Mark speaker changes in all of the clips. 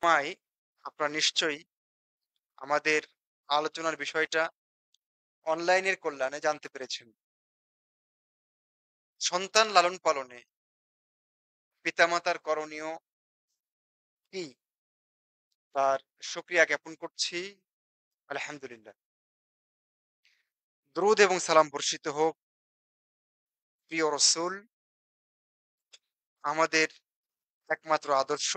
Speaker 1: জুমায় আপনারা নিশ্চয়ই আমাদের আলোচনার বিষয়টা অনলাইনের কল্যাণে জানতে পেরেছেন। সন্তান লালন পালনে পিতামাতার করণীয় কি তার শুকরিয়া জ্ঞাপন করছি। আলহামদুলিল্লাহ। দরুদ এবং সালাম বর্ষিত হোক প্রিয় রসুল, আমাদের একমাত্র আদর্শ,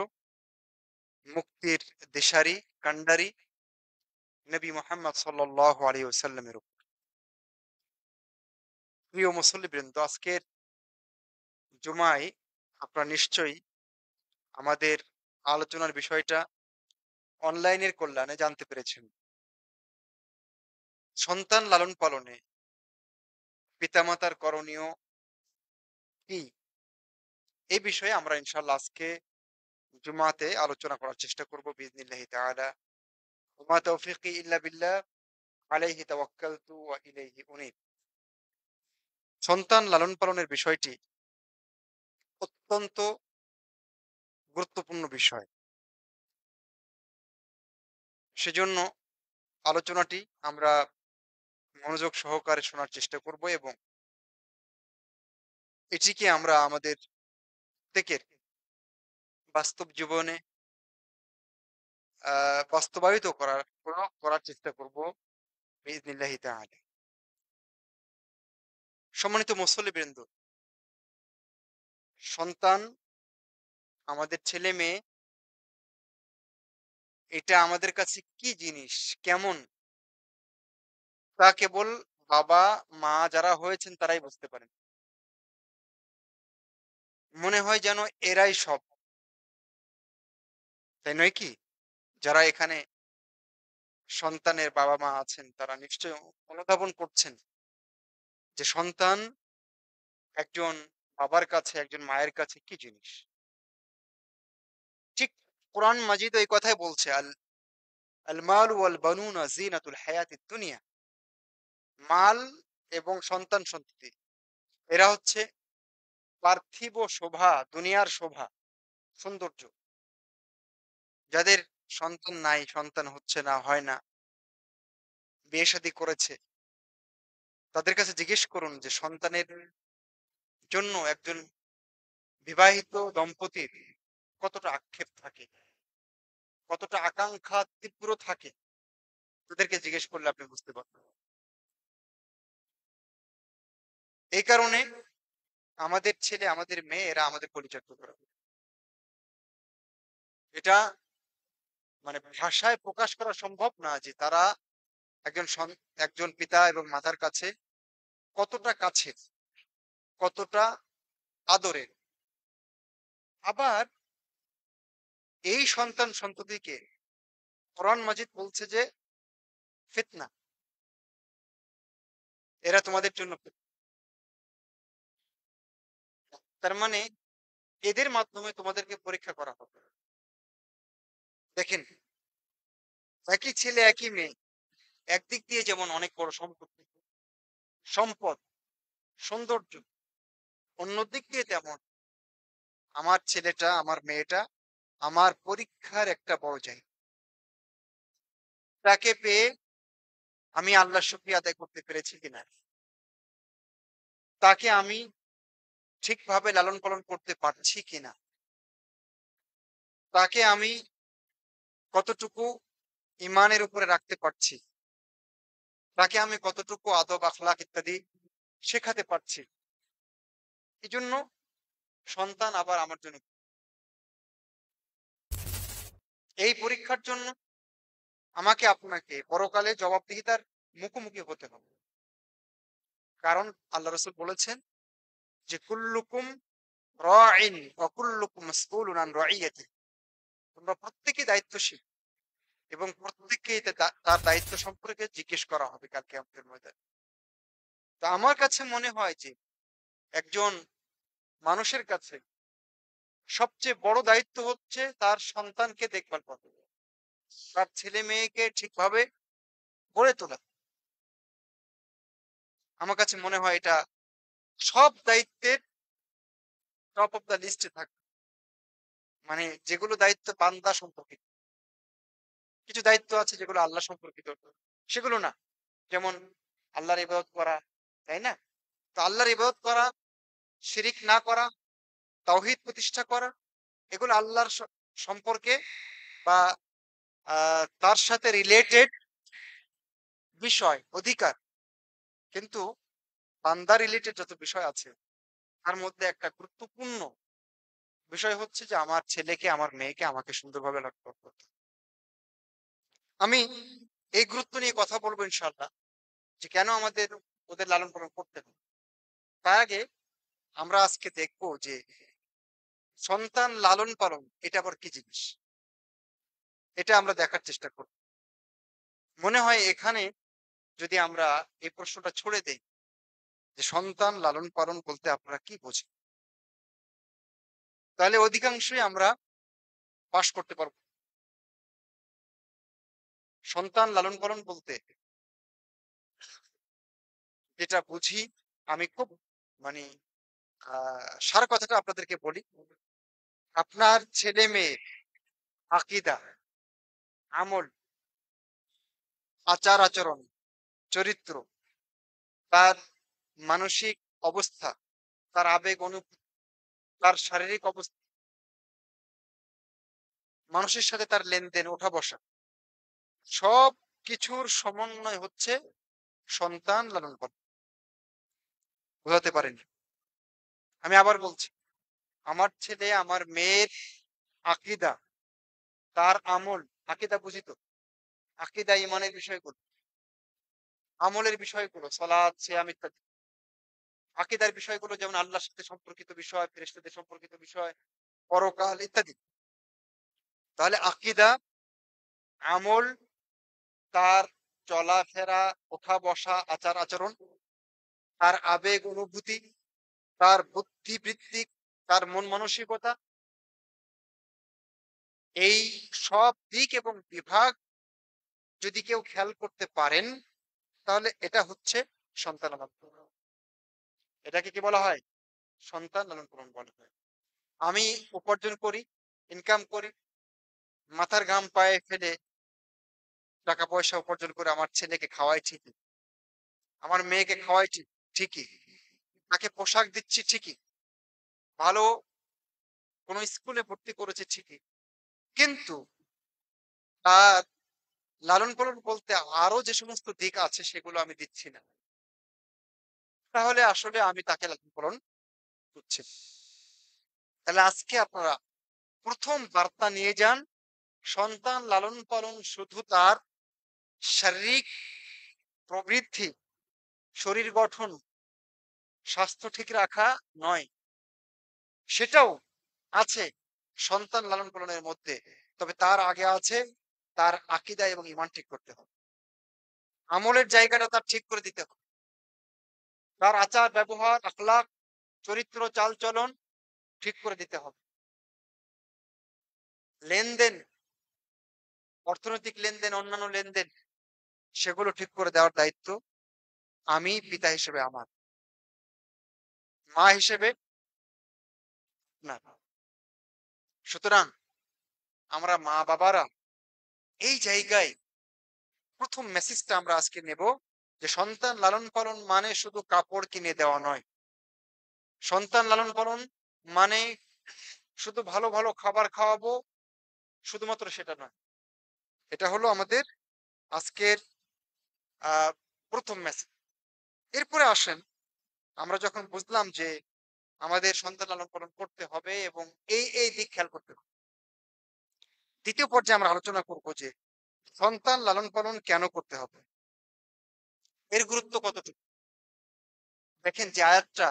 Speaker 1: মুক্তির দিশারি, কান্ডারি নবী মোহাম্মদ সাল্লাল্লাহু আলাইহি ওয়াসাল্লামের উপর। প্রিয় মুসল্লিবৃন্দ, আজকের জুমায় আপনারা নিশ্চয়ই আমাদের আলোচনার বিষয়টা অনলাইনের কল্যাণে জানতে পেরেছেন। সন্তান লালন পালনে পিতামাতার করণীয় কি? এই বিষয়ে আমরা ইনশাআল্লাহ আজকে জুমাতে আলোচনা করার চেষ্টা করব বিইذنিল্লাহি তাআলা। ওয়া মা তৌফিকি ইল্লা বিল্লাহ, আলাইহি তাওয়াক্কালতু ওয়া ইলাইহি উনীব। সন্তান লালন পালনের বিষয়টি অত্যন্ত গুরুত্বপূর্ণ বিষয়। সেজন্য আলোচনাটি আমরা মনোযোগ সহকারে শোনার চেষ্টা করব এবং এটিকে আমরা আমাদের প্রত্যেকের বাস্তব জীবনে বাস্তবায়িত প্রয়োগ করার চেষ্টা করব বিইذনিল্লাহি তাআলা। সম্মানিত মুসল্লিবৃন্দ, সন্তান, আমাদের ছেলে-মেয়ে, এটা আমাদের কাছে কি জিনিস, কেমন, তা কেবল বাবা-মা যারা হয়েছেন তারাই বুঝতে পারেন। মনে হয় যেন এরাই সব, তাই নয় কি? যারা এখানে সন্তানের বাবা-মা আছেন তারা নিশ্চয়ই অনুধাবন করছেন যে সন্তান একজন বাবার কাছে, একজন মায়ের কাছে কি জিনিস। ঠিক কোরআন মাজিদও এই কথাই বলছে, আল আল মাল ওয়াল বানুনা জিনাতুল হায়াতিদ দুনিয়া। মাল এবং সন্তান-সন্ততি এরা হচ্ছে পার্থিব শোভা, দুনিয়ার শোভা, সৌন্দর্য। যাদের সন্তান নাই, সন্তান হচ্ছে না, হয় না, বিয়ে-শাদী করেছে, তাদের কাছে জিজ্ঞেস করুন যে সন্তানের জন্য একজন বিবাহিত দম্পতির কতটা আক্ষেপ থাকে, কতটা আকাঙ্ক্ষা তীব্র থাকে। তাদেরকে জিজ্ঞেস করলে আপনি বুঝতে পারবেন। এই কারণে আমাদের ছেলে, আমাদের মেয়ে এরা আমাদের পরিচর্যা করে। এটা মানে ভাষায় প্রকাশ করা সম্ভব না যে তারা একজন পিতা এবং মাতার কাছে কতটা কাছের, কতটা আদরের। আবার এই সন্তান সন্ততিকে কোরআন মাজিদ বলছে যে ফিতনা, এরা তোমাদের জন্য ফিতনা। তার মানে এদের মাধ্যমে তোমাদেরকে পরীক্ষা করা হবে। দেখেন, একই ছেলে একই মেয়ে, একদিক দিয়ে যেমন অনেক বড় সম্পত্তি, সম্পদ, সৌন্দর্য, অন্যদিক দিয়ে তেমন আমার ছেলেটা, আমার মেয়েটা আমার পরীক্ষার একটা বড় জায়গা। তাকে পেয়ে আমি আল্লাহর শুকরিয়া আদায় করতে পেরেছি কিনা, তাকে আমি ঠিকভাবে লালন পালন করতে পারছি কিনা, তাকে আমি কতটুকু ইমানের উপরে রাখতে পারছি, তাকে আমি কতটুকু আদব আখলাক ইত্যাদি শেখাতে পারছি। এই জন্য সন্তান আবার আমার জন্য এই পরীক্ষার জন্য আমাকে আপনাকে পরকালে জবাবদিহিতার মুখোমুখি হতে হবে। কারণ আল্লাহ রসুল বলেছেন যে কুল্লুকুম রাইন ওয়া কুল্লুকুম মাসউলুন আন রাইয়াতিহি। তোমরা প্রত্যেকে দায়িত্বশীল এবং প্রত্যেককে তার দায়িত্ব সম্পর্কে জিজ্ঞেস করা হবে কাল কিয়ামতের ময়দানে। তো আমার কাছে মনে হয় যে একজন মানুষের কাছে সবচেয়ে বড় দায়িত্ব হচ্ছে তার সন্তানকে দেখভাল করা, তার ছেলে মেয়েকে ঠিকভাবে গড়ে তোলা। আমার কাছে মনে হয় এটা সব দায়িত্বের টপ অফ দ্য লিস্টে থাকে, মানে যেগুলো দায়িত্ব বান্দা সম্পর্কিত। কিছু দায়িত্ব আছে যেগুলো আল্লাহ সম্পর্কিত, সেগুলো না। যেমন আল্লাহর ইবাদত করা, তাই না? তো আল্লাহর ইবাদত করা, শিরিক না করা, তাওহীদ প্রতিষ্ঠা করা, এগুলো আল্লাহর সম্পর্কে বা তার সাথে রিলেটেড বিষয়, অধিকার। কিন্তু বান্দা রিলেটেড যত বিষয় আছে তার মধ্যে একটা গুরুত্বপূর্ণ বিষয় হচ্ছে যে আমার ছেলেকে, আমার মেয়েকে আমাকে সুন্দরভাবে লালন পালন করতে হবে। আমি এই গুরুত্ব নিয়ে কথা বলবো ইনশাআল্লাহ, যে কেন আমাদের ওদের লালন পালন করতে হবে। তার আগে আমরা আজকে দেখবো যে সন্তান লালন পালন এটা আবার কি জিনিস, এটা আমরা দেখার চেষ্টা করব। মনে হয় এখানে যদি আমরা এই প্রশ্নটা ছুড়ে দেই যে সন্তান লালন পালন বলতে আপনারা কি বোঝেন, তাহলে অধিকাংশই আমরা পাশ করতে পারবো। সন্তান লালন পালন বলতে যেটা বুঝি, আমি খুব মানে সার কথাটা আপনাদেরকে বলি। আপনার ছেলে মেয়ে আকীদা, আমল, আচার আচরণ, চরিত্র, তার মানসিক অবস্থা, তার আবেগ অনুভূতি, তার শারীরিক অবস্থা, মানুষের সাথে তার লেনদেন, ওঠা বসা, সব কিছুর সমন্বয় হচ্ছে সন্তান লালন পালন। বোঝাতে পারেনি? আমি আবার বলছি, আমার ছেলে আমার মেয়ের আকীদা, তার আমল, আকীদা বুঝি তো? আকীদা ইমানের বিষয়গুলো, আমলের বিষয়গুলো, সালাত, সিয়াম ইত্যাদি। আকীদার বিষয়গুলো যেমন আল্লাহর সাথে সম্পর্কিত বিষয়, ফেরেশতাদের সম্পর্কিত বিষয়, পরকাল ইত্যাদি। তাহলে আকীদা, আমল, তার চলাফেরা, ওঠা বসা, আচার আচরণ, তার আবেগ অনুভূতি, তার বুদ্ধিবৃত্তিক, তার মন মানসিকতা, এই সব দিক এবং বিভাগ যদি কেউ খেয়াল করতে পারেন তাহলে এটা হচ্ছে সন্তান লালন পালন। এটাকে কি বলা হয়? সন্তান লালন পালন বলা হয়। আমি উপার্জন করি, ইনকাম করি, মাথার ঘাম পায়ে ফেলে টাকা পয়সা উপার্জন করে আমার ছেলেকে খাওয়াই ঠিকই, আমার মেয়েকে খাওয়াই ঠিকই, তাকে পোশাক দিচ্ছি ঠিকই, ভালো কোনো স্কুলে ভর্তি করেছে ঠিকই, কিন্তু তার লালন পালন বলতে আরো যে সমস্ত দিক আছে সেগুলো আমি দিচ্ছি না, তাহলে আসলে আমি তাকে লালন পালন করছি না। তাহলে আজকে আপনারা প্রথম বার্তা নিয়ে যান, সন্তান লালন পালন শুধু তার শারীরিক প্রবৃদ্ধি, শরীর গঠন, স্বাস্থ্য ঠিক রাখা নয়, সেটাও আছে সন্তান লালন পালনের মধ্যে। তবে তার আগে আছে তার আকীদা এবং ঈমান ঠিক করতে হবে। আমলের জায়গাটা তার ঠিক করে দিতে হবে। তার আচার ব্যবহার, আখলাক, চরিত্র, চালচলন ঠিক করে দিতে হবে। লেনদেন, অর্থনৈতিক লেনদেন, অন্যান্য লেনদেন, সেগুলো ঠিক করে দেওয়ার দায়িত্ব আমি পিতা হিসেবে আমার, মা হিসেবে না। সুতরাং আমরা মা বাবারা এই জায়গায় প্রথম মেসেজটা আমরা আজকে নেব যে সন্তান লালন পালন মানে শুধু কাপড় কিনে দেওয়া নয়। সন্তান লালন পালন মানে শুধু ভালো ভালো খাবার খাওয়াবো, শুধুমাত্র সেটা নয়। এটা হলো আমাদের আজকের আহ প্রথম মেসেজ। এরপরে আসেন, আমরা যখন বুঝলাম যে আমাদের সন্তান লালন পালন করতে হবে এবং এই দিক খেয়াল করতে হবে, দ্বিতীয় পর্যায়ে আমরা আলোচনা করব যে সন্তান লালন পালন কেন করতে হবে, এর গুরুত্ব কতটুকু। দেখেন যে আয়াতটা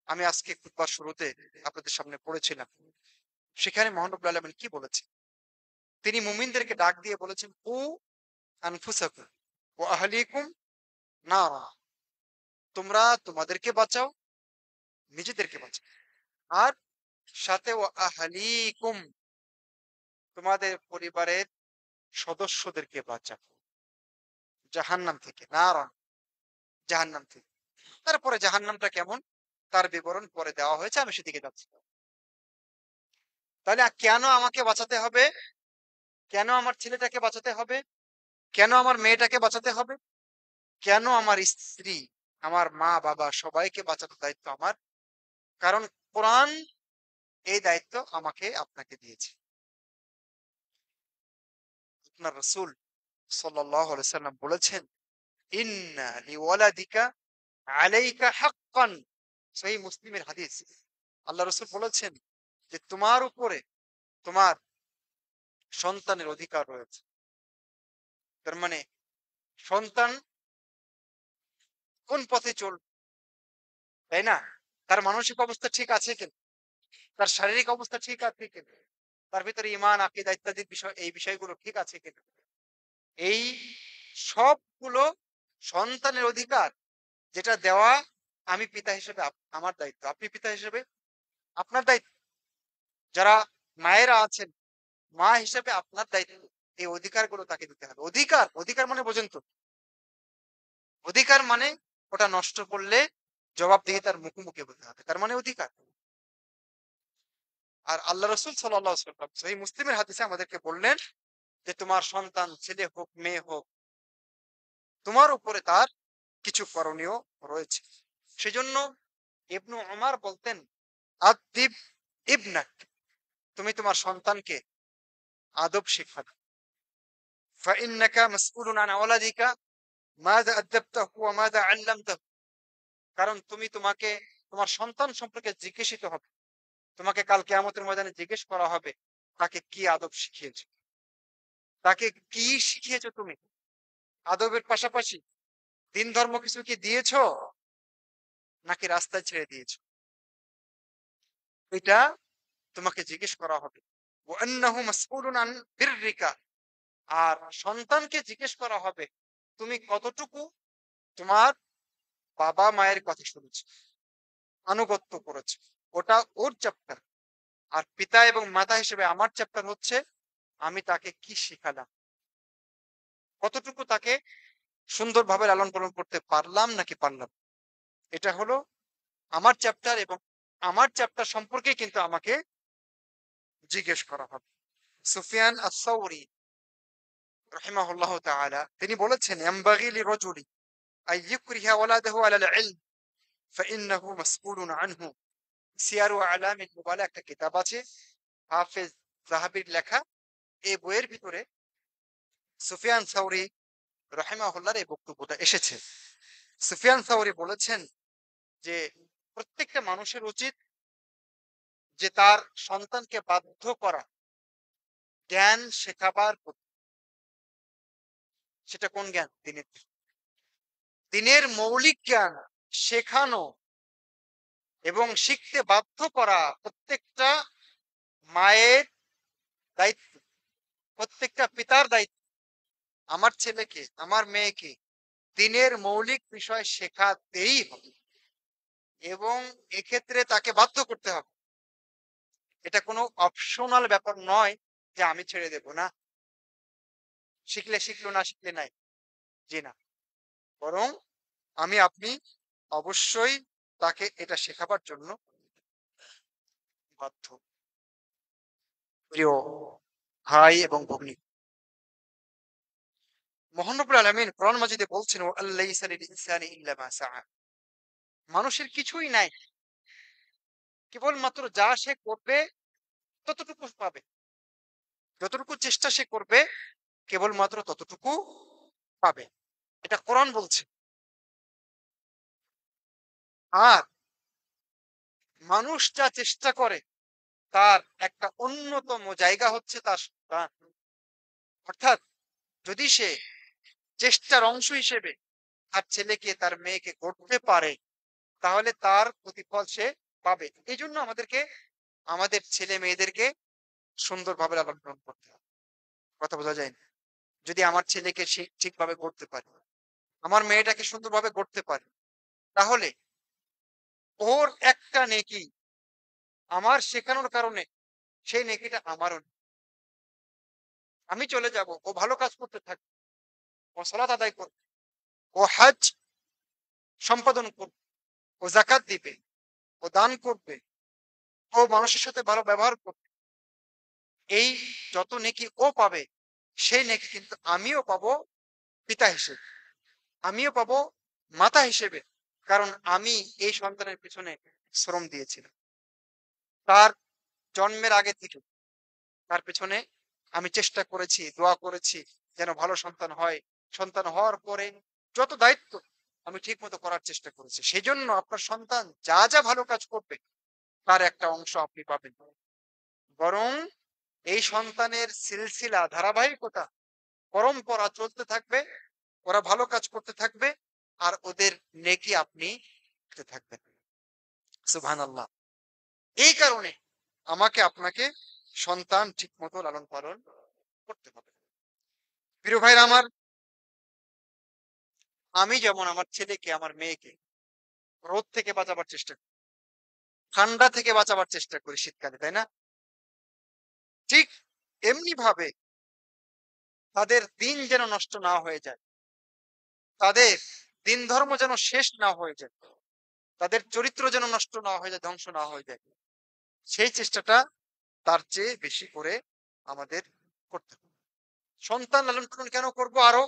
Speaker 1: আমি আজকে খুতবার শুরুতে আপনাদের সামনে পড়েছিলাম, সেখানে মহান রব্বুল আলামিন কি বলেছে? তিনি মুমিনদেরকে ডাক দিয়ে বলেছেন, কু আনফুসাকুম ওয়া আহলিকুম নারা, তোমরা তোমাদেরকে বাঁচাও, নিজেদেরকে বাঁচাও, আর সাথে ওয়া আহলিকুম, তোমাদের পরিবারের সদস্যদেরকে বাঁচাও জাহান্নাম থেকে, নারা, জাহান্নাম থেকে। তারপরে জাহান্নামটা কেমন তার বিবরণ পরে দেওয়া হয়েছে, আমি সেদিকে যাচ্ছি না। তাহলে কেন আমাকে বাঁচাতে হবে? কেন আমার ছেলেটাকে বাঁচাতে হবে? কেন আমার মেয়েটাকে বাঁচাতে হবে? কেন আমার স্ত্রী, আমার মা বাবা সবাইকে বাঁচানোর দায়িত্ব আমার? কারণ কোরআন এই দায়িত্ব আমাকে আপনাকে দিয়েছে। আপনার রাসূল সাল্লাল্লাহু আলাইহি সাল্লাম বলেছেন, ইন্না লিওয়ালাদিকা আলাইকা হাক্কান। সহিহ মুসলিমের হাদিস। আল্লাহ রাসূল বলেছেন যে তোমার উপরে তোমার সন্তানের অধিকার রয়েছে। তার মানে সন্তান কোন পথে চলবে, তাই না? তার মানসিক অবস্থা ঠিক আছে কিনা? তার শারীরিক অবস্থা ঠিক আছে কিনা? তার ভিতরে ঈমান, আকীদা ইত্যাদি বিষয়, এই বিষয়গুলো ঠিক আছে কিনা? এই সবগুলো সন্তানের অধিকার, যেটা দেওয়া আমি পিতা হিসেবে আমার দায়িত্ব। আপনি পিতা হিসেবে আপনার দায়িত্ব। যারা মায়েরা আছেন, মা হিসেবে আপনার দায়িত্ব এই অধিকারগুলো তাকে দিতে হবে। অধিকার, অধিকার মানে বোঝেন তো? অধিকার মানে ওটা নষ্ট করলে জবাবদিহিতার মুখোমুখি হতে হবে। তার মানে অধিকার। আর আল্লাহ রাসূল সাল্লাল্লাহু আলাইহি ওয়াসাল্লাম সহিহ মুসলিমের হাদিসে আমাদেরকে বললেন যে তোমার সন্তান ছেলে হোক মেয়ে হোক, তোমার উপরে তার কিছু করণীয় রয়েছে। সেজন্য ইবনু উমার বলতেন, আদিব ইবনাক, তুমি তোমার সন্তানকে আদব শিক্ষা দাও। ফাইন্নাকা মাসউলুন আন আওলাদিকা মাযা আদাবতাহু ওয়া মাযা আল্লামতাহু। কারণ তোমার সন্তান সম্পর্কে জিজ্ঞাসিত হবে। তোমাকে কাল কিয়ামতের ময়দানে জিজ্ঞেস করা হবে, তাকে কি আদব শিখিয়েছো? তাকে কি শিখিয়েছো তুমি? আদবের পাশাপাশি দিন ধর্ম কিছু কি দিয়েছো, নাকি রাস্তায় ছেড়ে দিয়েছো? এটা তোমাকে জিজ্ঞেস করা হবে। ওয়া আন্নাহু মাসউলুন আন বিররিকা। আর সন্তানকে জিজ্ঞেস করা হবে তুমি কতটুকু তোমার বাবা মায়ের কথা শুনেছো, আনুগত্য করেছো। ওটা ওর চ্যাপ্টার। আর পিতা এবং মাতা হিসেবে আমার চ্যাপ্টার হচ্ছে আমি তাকে কি শিখালাম, কতটুকু তাকে সুন্দরভাবে লালন পালন করতে পারলাম নাকি পারলাম। এটা হলো আমার চ্যাপ্টার, এবং আমার চ্যাপ্টার সম্পর্কে কিন্তু আমাকে জিজ্ঞেস করা হবে। সুফিয়ান আস-সাওরি রাহিমাহুল্লাহ তাআলা তিনি বলেছেন, ইয়ামবাগি লিরাজুলি আন ইউকরিহা ওয়ালাদাহু আলাল ইলম ফাইন্নাহু মাসউলুন আনহু। সিয়ারু আলামিন নুবালা একটা কিতাব আছে, হাফেজ যাহাবীর লেখা। এই বইয়ের ভিতরে সুফিয়ান সাওরি রাহিমাহুল্লাহর এই বক্তব্যটা এসেছে। সুফিয়ান সাওরি বলেছেন যে প্রত্যেকটা মানুষের উচিত যে তার সন্তানকে বাধ্য করা জ্ঞান শেখাবার প্রতি। সেটা কোন জ্ঞান? দিনের মৌলিক জ্ঞান শেখানো এবং শিখতে বাধ্য করা প্রত্যেকটা মায়ের দায়িত্ব, প্রত্যেকটা পিতার দায়িত্ব। আমার ছেলেকে, আমার মেয়েকে দিনের মৌলিক বিষয় শেখাতেই হবে, এবং এক্ষেত্রে তাকে বাধ্য করতে হবে। এটা কোনো অপশনাল ব্যাপার নয় যে আমি ছেড়ে দেব না, শিখলে শিখলো না শিখলে নাই। জি না, বরং আমি আপনি অবশ্যই তাকে এটা শেখাবার জন্য বাধ্য। প্রিয় ভাই এবং ভগ্নী, মহান রব্বুল আলামিন কোরআন মাজিদে বলছেন, ওয়া আল্লাইসা লিল ইনসানি ইল্লা মা সাআ। মানুষের কিছুই নাই, কেবলমাত্র যা সে করবে ততটুকু পাবে। যতটুকু চেষ্টা সে করবে কেবলমাত্র ততটুকু পাবে। এটা কোরআন বলছে। আর মানুষ যা চেষ্টা করে তার একটা অন্যতম জায়গা হচ্ছে তার সন্তান। অর্থাৎ যদি সে চেষ্টার অংশ হিসেবে তার ছেলেকে, তার মেয়েকে গড়তে পারে, তাহলে তার প্রতিফল সে পাবে। এই জন্য আমাদেরকে আমাদের ছেলে মেয়েদেরকে সুন্দরভাবে লালন পালন করতে হবে। কথা বোঝা যায় না? যদি আমার ছেলেকে সে ঠিকভাবে গড়তে পারে, আমার মেয়েটাকে সুন্দরভাবে গড়তে পারে, তাহলে ওর একটা নেকি আমার শেখানোর কারণে সেই নেকিটা আমারও। আমি চলে যাব, ও ভালো কাজ করতে থাকবে, ও সালাত আদায় করবে, ও হজ সম্পাদন করবে, ও যাকাত দিবে, ও দান করবে, ও মানুষের সাথে ভালো ব্যবহার করবে। এই যত নেকি ও পাবে সেই নেকি কিন্তু আমিও পাবো পিতা হিসেবে, আমিও পাবো মাতা হিসেবে। কারণ আমি এই সন্তানের পিছনে শ্রম দিয়েছিলাম। তার জন্মের আগে থেকে তার পেছনে আমি চেষ্টা করেছি, দোয়া করেছি যেন ভালো সন্তান হয়। সন্তান হওয়ার পরে যত দায়িত্ব আমি ঠিকমতো করার চেষ্টা করেছি। সেজন্য আপনার সন্তান যা, যা ভালো কাজ করবে তার একটা অংশ আপনি পাবেন। বরং এই সন্তানের সিলসিলা ধারাবাহিকতা পরম্পরা চলতে থাকবে, ওরা ভালো কাজ করতে থাকবে আর ওদের নেকি আপনি পেতে থাকবেন। সুবহানাল্লাহ। এই কারণে আমাকে আপনাকে সন্তান ঠিকমতো লালন পালন করতে হবে। প্রিয় ভাইরা আমার, আমি যেমন আমার ছেলেকে আমার মেয়েকে রোদ থেকে বাঁচাবার চেষ্টা করি, ঠান্ডা থেকে বাঁচাবার চেষ্টা করি শীতকালে, তাই না? ঠিক এমনি ভাবে তাদের দিন যেন নষ্ট না হয়ে যায়, তাদের দিন ধর্ম যেন শেষ না হয়ে যায়, তাদের চরিত্র যেন নষ্ট না হয়ে যায়, ধ্বংস না হয়ে যায়, সেই চেষ্টাটা তার চেয়ে বেশি করে আমাদের করতে হবে। সন্তান লালন পালন কেন করব আরো?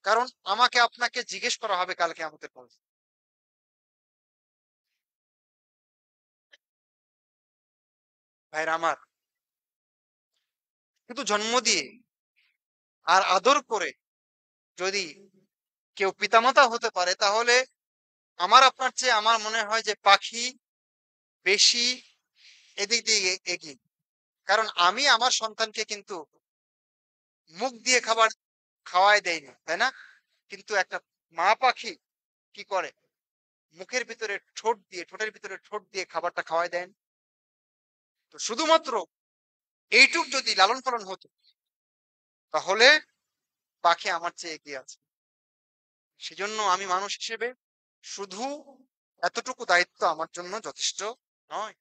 Speaker 1: কারণ আমাকে আপনাকে জিজ্ঞেস করা হবে কালকে আমাদের পর। ভাইরা আমার, শুধু জন্ম দিয়ে আর আদর করে যদি কেউ পিতামাতা হতে পারে, তাহলে আমার আপনার চেয়ে আমার মনে হয় যে পাখি বেশি এদিক দিয়ে এগিয়ে। কারণ আমি আমার সন্তানকে কিন্তু মুখ দিয়ে খাবার খাওয়াই দেয়নি, তাই না? কিন্তু একটা মা পাখি কি করে? মুখের ভিতরে ঠোঁট দিয়ে, ঠোঁটের ভিতরে ঠোঁট দিয়ে খাবারটা খাওয়াই দেন। তো শুধুমাত্র এইটুক যদি লালন পালন হতো, তাহলে পাখি আমার চেয়ে এগিয়ে আছে। সেজন্য আমি মানুষ হিসেবে শুধু এতটুকু দায়িত্ব আমার জন্য যথেষ্ট নয়।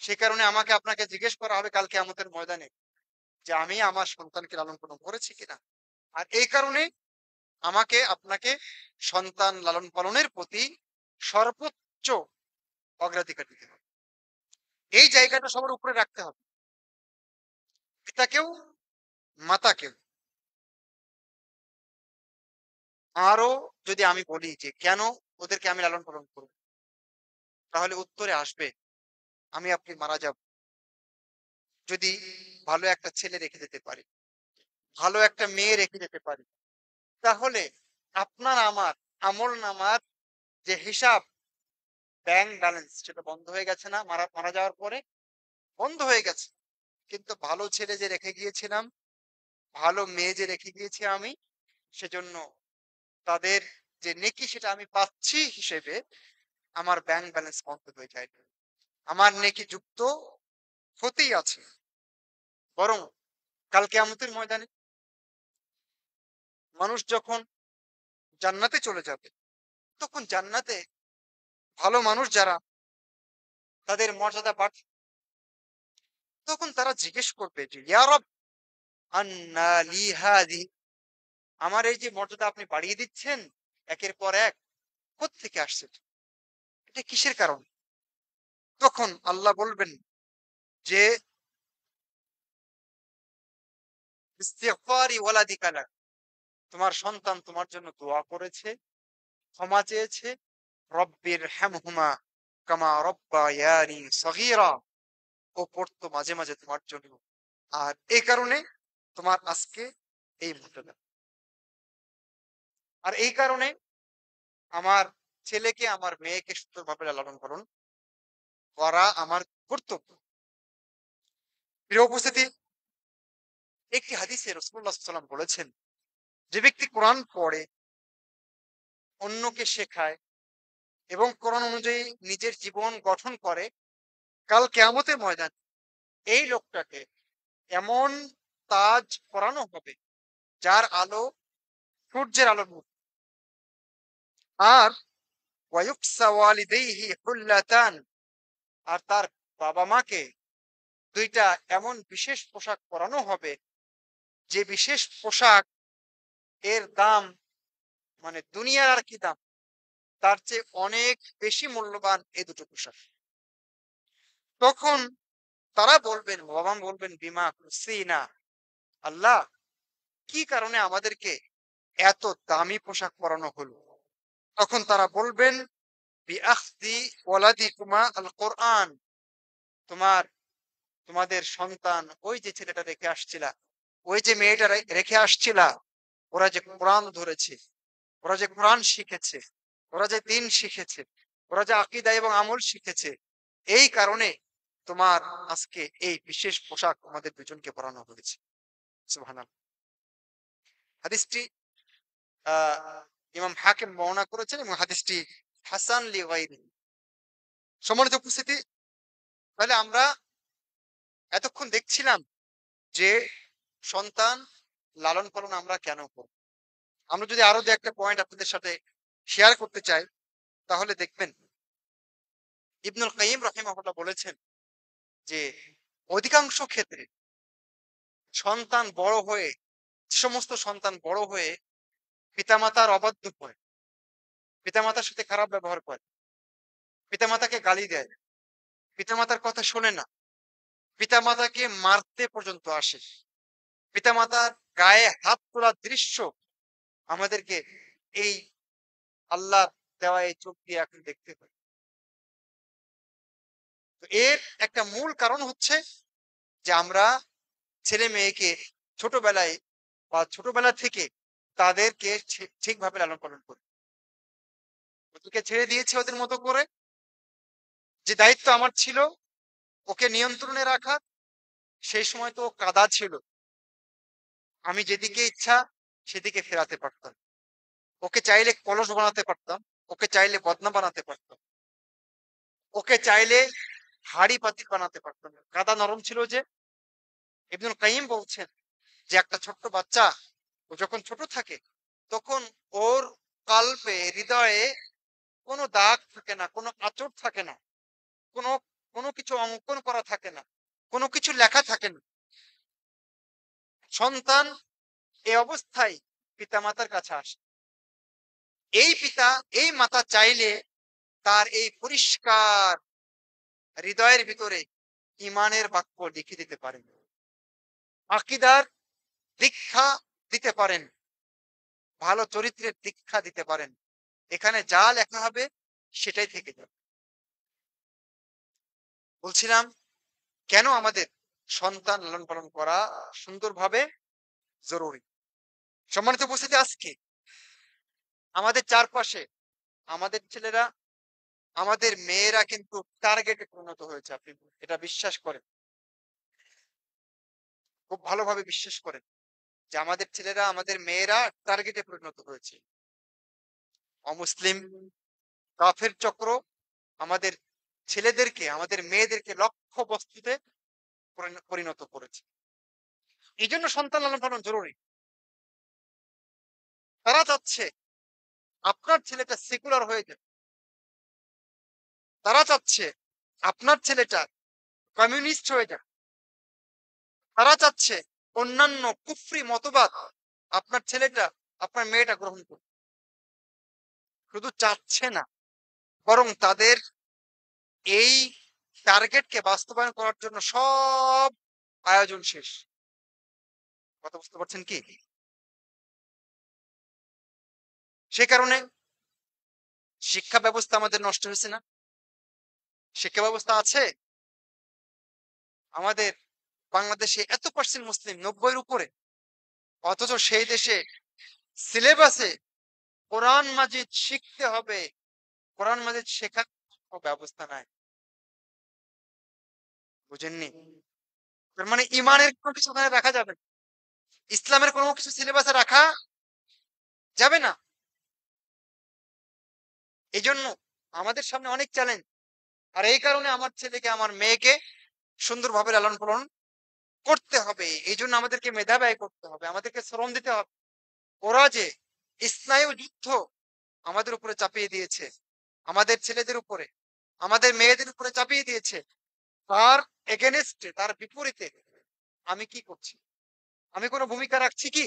Speaker 1: সে কারণে আমাকে আপনাকে জিজ্ঞেস করা হবে কালকে কিয়ামতের ময়দানে যে আমি আমার সন্তানকে লালন পালন করেছি কিনা। আর এই কারণে আমাকে আপনাকে সন্তান লালন পালনের প্রতি সর্বোচ্চ অগ্রাধিকার দিতে হবে। এই জায়গাটা সবার উপরে রাখতে হবে, পিতাকেও মাতাকেও। আরো যদি আমি বলি যে কেন ওদেরকে আমি লালন পালন করব, তাহলে উত্তরে আসবে আমি আপনি মারা যাব, যদি ভালো একটা ছেলে রেখে যেতে পারি, ভালো একটা মেয়ে রেখে যেতে পারি, তাহলে আপনার আমার আমল নামার যে হিসাব, ব্যাংক ব্যালেন্স, সেটা বন্ধ হয়ে গেছে না? মারা মারা যাওয়ার পরে বন্ধ হয়ে গেছে। কিন্তু ভালো ছেলে যে রেখে গিয়েছিলাম, ভালো মেয়ে যে রেখে গিয়েছি আমি, সেজন্য তাদের যে নেকি সেটা আমি পাচ্ছি হিসেবে আমার ব্যাংক ব্যালেন্স বন্ধ হয়ে যায়। আমার নেকি যুক্ত হতেই আছে। বরং কাল কিয়ামতের ময়দানে মানুষ যখন জান্নাতে চলে যাবে, তখন জান্নাতে ভালো মানুষ যারা, তাদের মর্যাদা বাড়বে। তখন তারা জিজ্ঞেস করবে যে ইয়া রব আন্না লি হাযিহি, আমার এই যে মর্যাদা আপনি বাড়িয়ে দিচ্ছেন একের পর এক, কোত্থেকে আসছে? এটা কিসের কারণে? তখন আল্লাহ বলবেন যে ইস্তিগফারি ওয়ালাদিকা লাক, তোমার সন্তান তোমার জন্য দোয়া করেছে, ক্ষমা চেয়েছে। রব্বির হামহুমা কামা রব্বায়ানি সগীরা, ও পড়তো মাঝে মাঝে তোমার জন্য, আর এই কারণে তোমার আজকে এই মর্যাদা। আর এই কারণে আমার ছেলেকে আমার মেয়েকে সুন্দরভাবে লালন পালন করা আমার কর্তব্য। প্রিয় উপস্থিতি, একটি হাদিসে রাসূলুল্লাহ সাল্লাল্লাহু আলাইহি ওয়াসাল্লাম বলেছেন, যে ব্যক্তি কোরআন পড়ে, অন্যকে শেখায় এবং কোরআন অনুযায়ী নিজের জীবন গঠন করে, কাল কিয়ামতের ময়দানে এই লোকটাকে এমন তাজ পরানো হবে যার আলো সূর্যের আলোর মতো। আর ওয়ায়ুকসা ওয়ালিদাইহি হুল্লাতান, আর তার বাবা মাকে দুইটা এমন বিশেষ পোশাক পরানো হবে, যে বিশেষ পোশাক এর দাম মানে দুনিয়ার আর কি দাম, তার চেয়ে অনেক বেশি মূল্যবান এই দুটো পোশাক। তখন তারা বলবেন, বাবা মা বলবেন, বিমা কুসিনা, আল্লাহ কি কারণে আমাদেরকে এত দামি পোশাক পরানো হলো? তখন তারা বলবেন, বিআখদি ওয়ালাদিকুমা আল কোরআন, তোমার তোমাদের সন্তান, ওই যে ছেলেটা রেখে আসছিলা, ওই যে মেয়েটা রেখে আসছিলা, ওরা যে কোরআন ধরেছে, ওরা যে কোরআন শিখেছে, ওরা যে দিন শিখেছে, ওরা যে আকীদা এবং আমল শিখেছে, এই কারণে তোমার আজকে এই বিশেষ পোশাক আমাদের দুজনকে পরানো হয়েছে। সুবহানাল্লাহ। হাদিসটি আহ ইমাম হাকিম বর্ণনা করেছেন এবং হাদিসটি হাসান লি গায়রি। সম্মানিত উপস্থিতি, তাহলে আমরা এতক্ষণ দেখছিলাম যে সন্তান লালন পালন আমরা কেন করব। আমরা যদি আরো দু একটা পয়েন্ট আপনাদের সাথে শেয়ার করতে চাই, তাহলে দেখবেন ইবনুল কাইয়িম রাহিমাহুল্লাহ বলেছেন যে অধিকাংশ ক্ষেত্রে সন্তান বড় হয়ে, যে সমস্ত সন্তান বড় হয়ে পিতামাতার অবাধ্য হয়, পিতামাতার সাথে খারাপ ব্যবহার করে, পিতামাতাকে গালি দেয়, পিতামাতার কথা শোনে না, পিতামাতাকে মারতে পর্যন্ত আসে, পিতামাতার গায়ে হাত তোলার দৃশ্য আমাদেরকে এই আল্লাহ দেওয়া এই চোখ দিয়ে এখন দেখতে পাই। তো এর একটা মূল কারণ হচ্ছে যে আমরা ছেলে মেয়েকে ছোটবেলায় বা ছোটবেলা থেকে তাদেরকে ঠিকভাবে লালন পালন করি, ওদেরকে ছেড়ে দিয়েছে ওদের মতো করে। যে দায়িত্ব আমার ছিল ওকে নিয়ন্ত্রণে রাখা, সেই সময় তো ও কাদা ছিল, আমি যেদিকে ইচ্ছা সেদিকে ফেরাতে পারতাম, ওকে চাইলে কলস বানাতে পারতাম, ওকে চাইলে বদনা বানাতে পারতাম, ওকে চাইলে হাড়ি পাতিল বানাতে পারতাম। কাদা নরম ছিল যে। ইবনুল কাইয়িম বলছেন যে একটা ছোট্ট বাচ্চা, ও যখন ছোট থাকে তখন ওর কাল্পে, হৃদয়ে কোনো দাগ থাকে না, কোনো আঁচড় থাকে না, কোনো কোনো কিছু অঙ্কন করা থাকে না, কোনো কিছু লেখা থাকে না। সন্তান এই অবস্থায় পিতামাতার কাছে আসে, এই পিতা এই মাতা চাইলে তার এই পরিষ্কার হৃদয়ের ভিতরে ইমানের বাক্য লিখে দিতে পারেন, আকীদার দীক্ষা দিতে পারেন, ভালো চরিত্রের দীক্ষা দিতে পারেন। এখানে যা লেখা হবে সেটাই থেকে যাবে। বলছিলাম কেন আমাদের সন্তান লালন পালন করা সুন্দরভাবে জরুরি। সম্মানিত উপস্থিতি, আজকে আমাদের চারপাশে আমাদের ছেলেরা, আমাদের মেয়েরা কিন্তু টার্গেটে পরিণত হয়েছে। আপনি এটা বিশ্বাস করেন, খুব ভালোভাবে বিশ্বাস করেন যে আমাদের ছেলেরা, আমাদের মেয়েরা টার্গেটে পরিণত হয়েছে। অমুসলিম কাফের চক্র আমাদের ছেলেদেরকে, আমাদের মেয়েদেরকে লক্ষ্য বস্তুতে পরিণত করেছে। এই জন্য সন্তান লালন পালন জরুরি। তারা চাচ্ছে আপনার ছেলেটা সেকুলার হয়ে যাবে, তারা চাচ্ছে আপনার ছেলেটা কমিউনিস্ট হয়ে যাক, তারা চাচ্ছে অন্যান্য কুফরি মতবাদ আপনার ছেলেটা, আপনার মেয়েটা গ্রহণ করুক। শুধু চাচ্ছে না, বরং তাদের এই টার্গেটকে বাস্তবায়ন করার জন্য সব আয়োজন শেষ। কথা বুঝতে পারছেন কি? সে কারণে শিক্ষা ব্যবস্থা আমাদের নষ্ট হয়েছে না? শিক্ষা ব্যবস্থা আছে আমাদের বাংলাদেশে, এত পার্সেন্ট মুসলিম, 90-এর উপরে, অথচ সেই দেশে সিলেবাসে কোরআন মাজিদ শিখতে হবে, কোরআন মাজিদ শেখার কোনো ব্যবস্থা নাই। বুঝেননি? তার মানে ইমানের কোনো কিছু ওখানে রাখা যাবে না, ইসলামের কোনো কিছু সিলেবাসে রাখা যাবে না। এই জন্য আমাদের সামনে অনেক চ্যালেঞ্জ। আর এই কারণে আমার ছেলেকে, আমার মেয়েকে সুন্দরভাবে লালন পালন করতে হবে। এই জন্য আমাদেরকে মেধা ব্যয় করতে হবে, আমাদেরকে শ্রম দিতে হবে। ওরা যে স্নায়ু যুদ্ধ আমাদের উপরে চাপিয়ে দিয়েছে, আমাদের ছেলেদের উপরে, আমাদের মেয়েদের উপরে চাপিয়ে দিয়েছে, তার এগেনস্টে, তার বিপরীতে আমি কি করছি? আমি কোনো ভূমিকা রাখছি কি?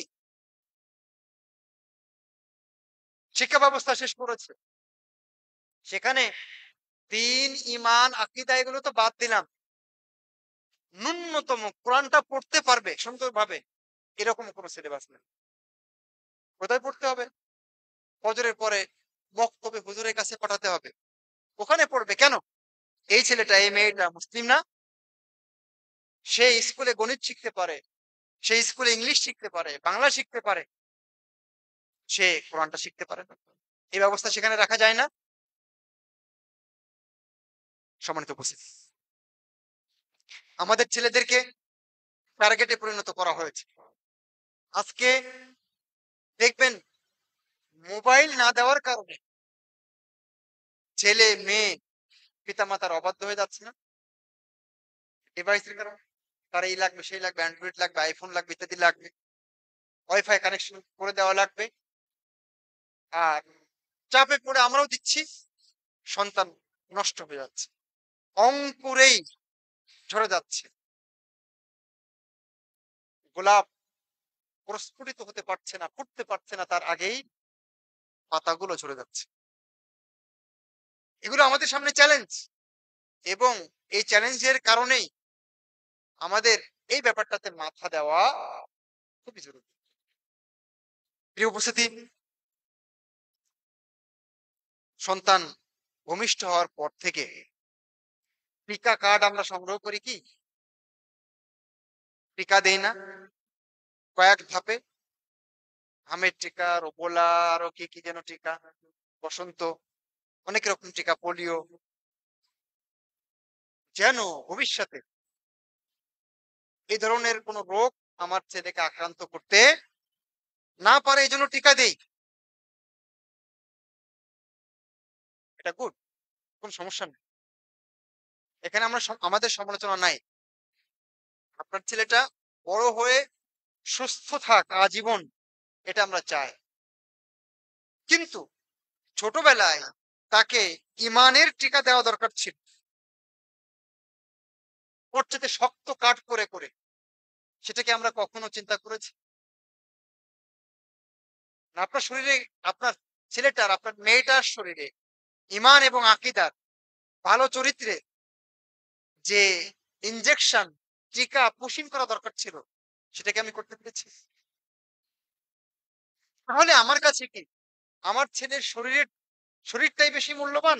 Speaker 1: শিক্ষা ব্যবস্থা শেষ করেছে, সেখানে দিন, ইমান, আকীদা এগুলো তো বাদ দিলাম, ন্যূনতম কোরআনটা পড়তে পারবে সুন্দরভাবে, এরকম কোনো সিলেবাস নেই। কোথায় পড়তে হবে? ফজরের পরে মক্তবে হুজুরের কাছে পাঠাতে হবে। ওখানে পড়বে কেন? এই ছেলেটা এই মেয়েটা মুসলিম না? সে স্কুলে গণিত শিখতে পারে, সে স্কুলে ইংলিশ শিখতে পারে, বাংলা শিখতে পারে, সে কোরআনটা শিখতে পারে না। এই ব্যবস্থা সেখানে রাখা যায় না? সম্মানিত উপস্থিতি, আমাদের ছেলেদেরকে টার্গেটে পরিণত করা হয়েছে। আজকে দেখবেন মোবাইল না দেওয়ার কারণে ছেলে মেয়ে পিতামাতার অবাধ্য হয়ে যাচ্ছে না? ডিভাইসের কারণে তার এই লাগবে, সেই লাগবে, অ্যান্ড্রয়েড লাগবে, আইফোন লাগবে, ইত্যাদি লাগবে, ওয়াইফাই কানেকশন করে দেওয়া লাগবে। আর চাপে পড়ে আমরাও দিচ্ছি, সন্তান নষ্ট হয়ে যাচ্ছে, অঙ্কুরেই ঝরে যাচ্ছে। গোলাপ প্রস্ফুটিত হতে পারছে না, ফুটতে পারছে না, তার আগেই পাতাগুলো ঝরে যাচ্ছে। এগুলো আমাদের সামনে চ্যালেঞ্জ, এবং এই চ্যালেঞ্জের কারণেই আমাদের এই ব্যাপারটাতে মাথা দেওয়া খুবই জরুরি। প্রিয় উপস্থিতি, সন্তান ভূমিষ্ঠ হওয়ার পর থেকে টিকা কার্ড আমরা সংগ্রহ করি কি? টিকা দেই না কয়েক ধাপে? আমের টিকা, রোবোলা, আরো কি কি যেন টিকা, বসন্ত, অনেক রকম টিকা, পোলিও, যেন ভবিষ্যতে এই ধরনের কোন রোগ আমার ছেলেকে আক্রান্ত করতে না পারে, এই জন্য টিকা দেই। এটা গুড, কোন সমস্যা নেই, এখানে আমরা আমাদের সমালোচনা নাই। আপনার ছেলেটা বড় হয়ে সুস্থ থাক আজীবন, এটা আমরা চাই। কিন্তু ছোটবেলায় তাকে ইমানের টিকা দেওয়া দরকার ছিল, ওর চাইতে শক্ত কাঠ করে করে। সেটাকে আমরা কখনো চিন্তা করেছি? না, আপনার শরীরে, আপনার ছেলেটার, আপনার মেয়েটার শরীরে ইমান এবং আকীদার, ভালো চরিত্রে যে ইনজেকশন, টিকা পুশিং করা দরকার ছিল, সেটাকে আমি করতে পেরেছি? তাহলে আমার কাছে কি আমার ছেলের শরীরটাই বেশি মূল্যবান?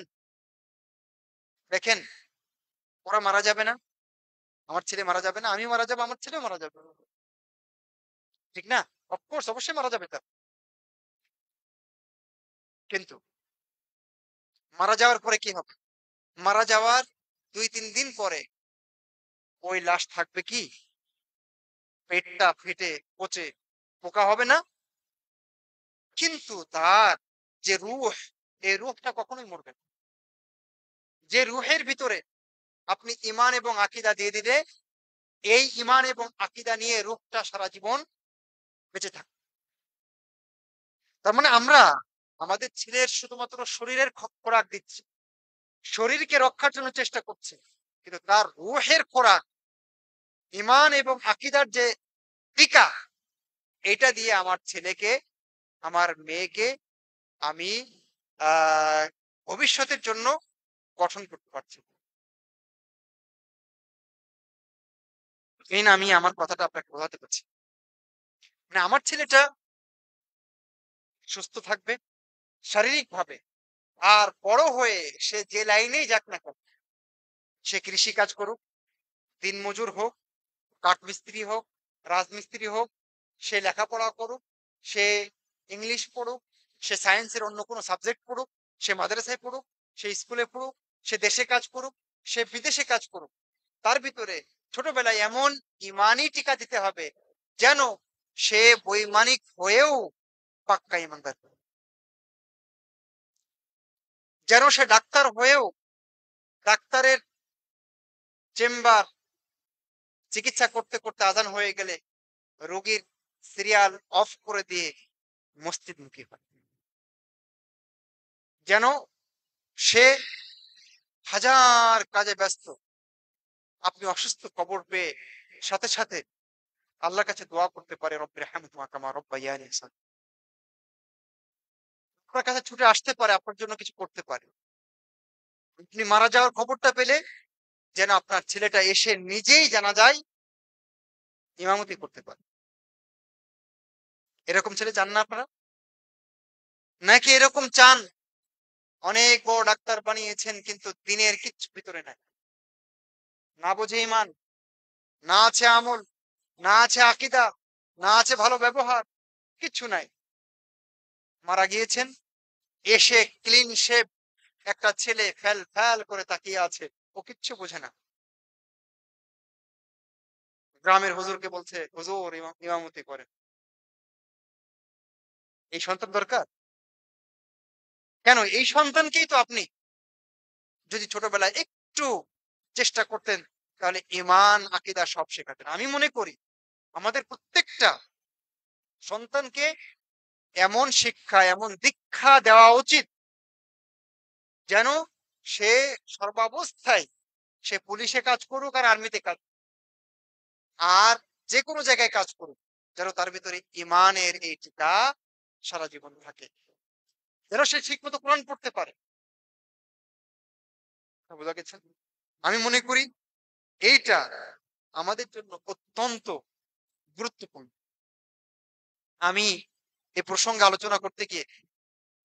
Speaker 1: দেখেন, ওরা মারা যাবে না, আমার ছেলে মারা যাবে না, আমি মারা যাবো, আমার ছেলেও মারা যাবে, ঠিক না? অফকোর্স, অবশ্যই মারা যাবে তার। কিন্তু মারা যাওয়ার পরে কি হবে? মারা যাওয়ার 2-3 দিন পরে ওই লাশ থাকবে কি? পেটটা ফেটে পচে পোকা হবে না? কিন্তু তার যে রূহ, এই রূহটা কখনোই মরবে না। যে রূহের ভিতরে আপনি ইমান এবং আকীদা দিয়ে দিলে, এই ইমান এবং আকীদা নিয়ে রূহটা সারা জীবন বেঁচে থাকবে। তার মানে আমরা আমাদের ছেলের শুধুমাত্র শরীরের খোরাক দিচ্ছি, শরীরকে রক্ষার জন্য চেষ্টা করছি, কিন্তু তার রূহের খোরাক, ইমান এবং আকীদার যে টিকা, এটা দিয়ে আমার ছেলেকে, আমার মেয়েকে আমি আহ ভবিষ্যতের জন্য গঠন করতে পারছি। এই না, আমি আমার কথাটা আপনাকে বোঝাতে পারছি, মানে আমার ছেলেটা সুস্থ থাকবে শারীরিক ভাবে, আর বড় হয়ে সে যে লাইনেই যাক না কেন, সে কৃষি কাজ করুক, দিনমজুর হোক, কাঠমিস্ত্রি হোক, রাজমিস্ত্রি হোক, সে লেখাপড়া করুক, সে ইংলিশ পড়ুক, সে সায়েন্সের অন্য কোনো সাবজেক্ট পড়ুক, সে মাদ্রাসায় পড়ুক, সে স্কুলে পড়ুক, সে দেশে কাজ করুক, সে বিদেশে কাজ করুক, তার ভিতরে ছোটবেলায় এমন ইমানি টিকা দিতে হবে যেন সে বৈমানিক হয়েও পাক্কা ইমানদার, যেন সে ডাক্তার হয়েও ডাক্তারের চেম্বার চিকিৎসা করতে করতে আজান হয়ে গেলে রোগীর সিরিয়াল অফ করে দিয়ে মসজিদমুখী হয়, যেন সে হাজার কাজে ব্যস্ত, আপনি অসুস্থ খবর পেয়ে সাথে সাথে আল্লাহর কাছে দোয়া করতে পারে, রব্বির হামহুমা কামা রাব্বায়ানি সাগীরা। আপনার কাছে ছুটে আসতে পারে, আপনার জন্য কিছু করতে পারে। আপনি মারা যাওয়ার খবরটা পেলে যেন আপনার ছেলেটা এসে নিজেই জানাজায় ইমামতি করতে পারে। এরকম ছেলে চান না আপনারা? নাকি এরকম চান অনেক বড় ডাক্তার বানিয়েছেন কিন্তু দিনের কিচ্ছু ভিতরে নাই, না বোঝে ইমান, না আছে আমল, না আছে আকীদা, না আছে ভালো ব্যবহার, কিচ্ছু নাই। মারা গিয়েছেন, এসে ক্লিন শেভ একটা ছেলে ফ্যাল ফ্যাল করে তাকিয়ে আছে, ও কিচ্ছু বোঝে না। গ্রামের হুজুরকে বলছে হুজুর ইমামতি করেন। এই সন্তান দরকার? কেন এই সন্তানকেই তো আপনি যদি ছোটবেলায় একটু চেষ্টা করতেন, তাহলে ঈমান আকীদা সব শেখাতেন। আমি মনে করি আমাদের প্রত্যেকটা সন্তানকে এমন শিক্ষা, এমন দীক্ষা দেওয়া উচিত যেন সে সর্বাবস্থায়, সে পুলিশে কাজ করুক আর আর্মিতে কাজ, আর যেকোনো জায়গায় কাজ করুক, যেন তার ভিতরে ঈমানের এই টিকা সারা জীবন থাকে। যেন সে ঠিকমতো কোরআন পড়তে পারে। বোঝা গেছে? আমি মনে করি এইটা আমাদের জন্য অত্যন্ত গুরুত্বপূর্ণ। আমি এ প্রসঙ্গে আলোচনা করতে গিয়ে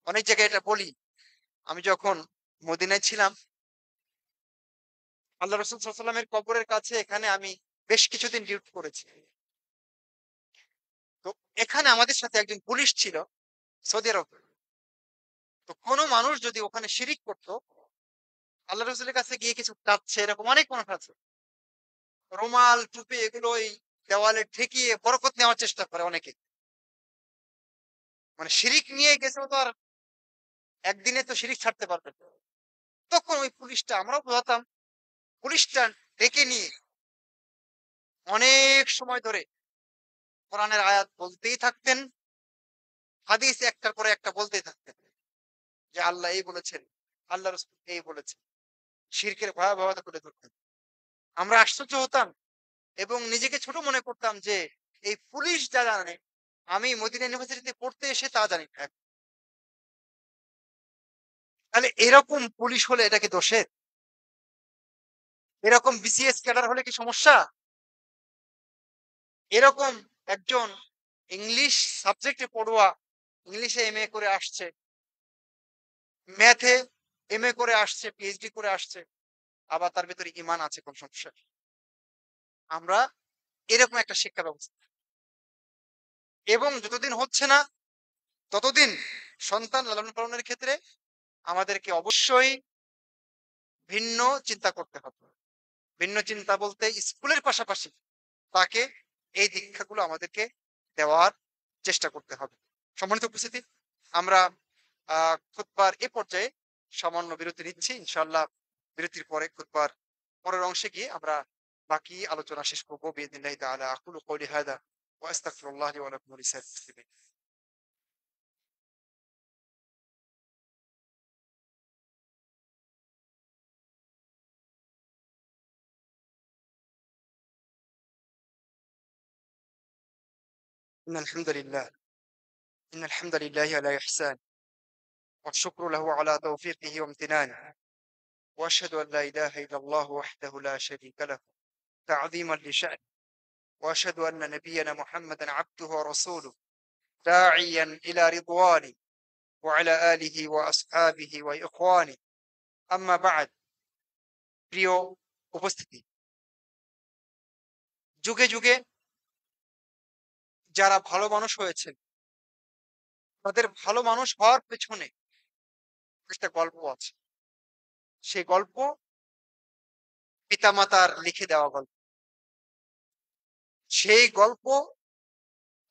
Speaker 1: অনেক জায়গায় এটা বলি। আমি যখন মদিনায় ছিলাম, আল্লাহ রাসূল সাল্লাল্লাহু আলাইহি ওয়াসাল্লামের কবরের কাছে এখানে আমি বেশ কিছুদিন ডিউটি করেছি। তো এখানে আমাদের সাথে একজন পুলিশ ছিল সৌদি আরব। তো কোন মানুষ যদি ওখানে শিরিক করত, আল্লাহ রাসূলের কাছে গিয়ে কিছু চাচ্ছে, এরকম অনেক মানুষ আছে। রুমাল, টুপি এগুলো ওই দেওয়ালে ঠেকিয়ে বরকত নেওয়ার চেষ্টা করে অনেকে। মানে শিরিক নিয়ে গেছে, ও তো আর একদিনে তো শিরিক ছাড়তে পারবে না। তখন ওই পুলিশটা, আমরাও বোঝাতাম, পুলিশটা ডেকে নিয়ে অনেক সময় ধরে কোরআনের আয়াত বলতেই থাকতেন, হাদিস একটার পরে একটা বলতেই থাকতেন যে আল্লাহ এই বলেছেন, আল্লাহ রাসূল এই বলেছেন, শিরকের ভয়াবহতা তুলে ধরতেন। আমরা আশ্চর্য হতাম এবং নিজেকে ছোট মনে করতাম যে এই পুলিশ যা জানে, আমি মদিনা ইউনিভার্সিটিতে পড়তে এসে তা জানি না। তাহলে এরকম পুলিশ হলে এটা কি দোষের? এরকম বিসিএস ক্যাডার হলে কি সমস্যা? এরকম একজন ইংলিশ সাবজেক্টে পড়ুয়া, ইংলিশে এমএ করে আসছে, ম্যাথে এমএ করে আসছে, পিএইচডি করে আসছে, আবার তার ভেতরে ঈমান আছে, কোন সমস্যা নেই। আমরা এরকম একটা শিক্ষা ব্যবস্থা, এবং যতদিন হচ্ছে না ততদিন সন্তান লালন পালনের ক্ষেত্রে আমাদেরকে অবশ্যই ভিন্ন চিন্তা করতে হবে। ভিন্ন চিন্তা বলতে স্কুলের পাশাপাশি তাকে এই দীক্ষাগুলো আমাদেরকে দেওয়ার চেষ্টা করতে হবে। সম্মানিত উপস্থিতি, আমরা খুতবার এ পর্যায়ে সামান্য বিরতি নিচ্ছি। ইনশাআল্লাহ বিরতির পরে খুতবার পরের অংশে গিয়ে আমরা বাকি আলোচনা শেষ করব বিইذنিল্লাহি তাআলা। আকুলু কওলি হাযা ওয়া আস্তাগফিরুল্লাহ লি ওয়া লাকুম ওয়া লিসাইরিল মুসলিমিন। ইন্নাল হামদুলিল্লাহ ইন্নাল হামদুলিল্লাহি আলা ইহসান ওয়া শুকরু লাহু আলা তাওফীকিহি ওয়া ইমতিনানিহি ওয়া আশহাদু আন লা ইলাহা ইল্লাল্লাহু ওয়াহদাহু লা শারীকা লাহু তা'যীমান লিশা'নিহি ওয়া আশহাদু আন্না নাবিয়্যানা মুহাম্মাদান আবদুহু ওয়া রাসূলুহু দা'ইয়ান ইলা রিদওয়ানিহি ওয়া আলা আলিহি ওয়া আসহাবিহি ওয়া ইখওয়ানিহি। আম্মা বা'দ। প্রিয় উপস্থিতি, যুগে যুগে যারা ভালো মানুষ হয়েছেন, তাদের ভালো মানুষ হওয়ার পেছনে একটা গল্প আছে। সেই গল্প পিতামাতার লিখে দেওয়া গল্প। সেই গল্প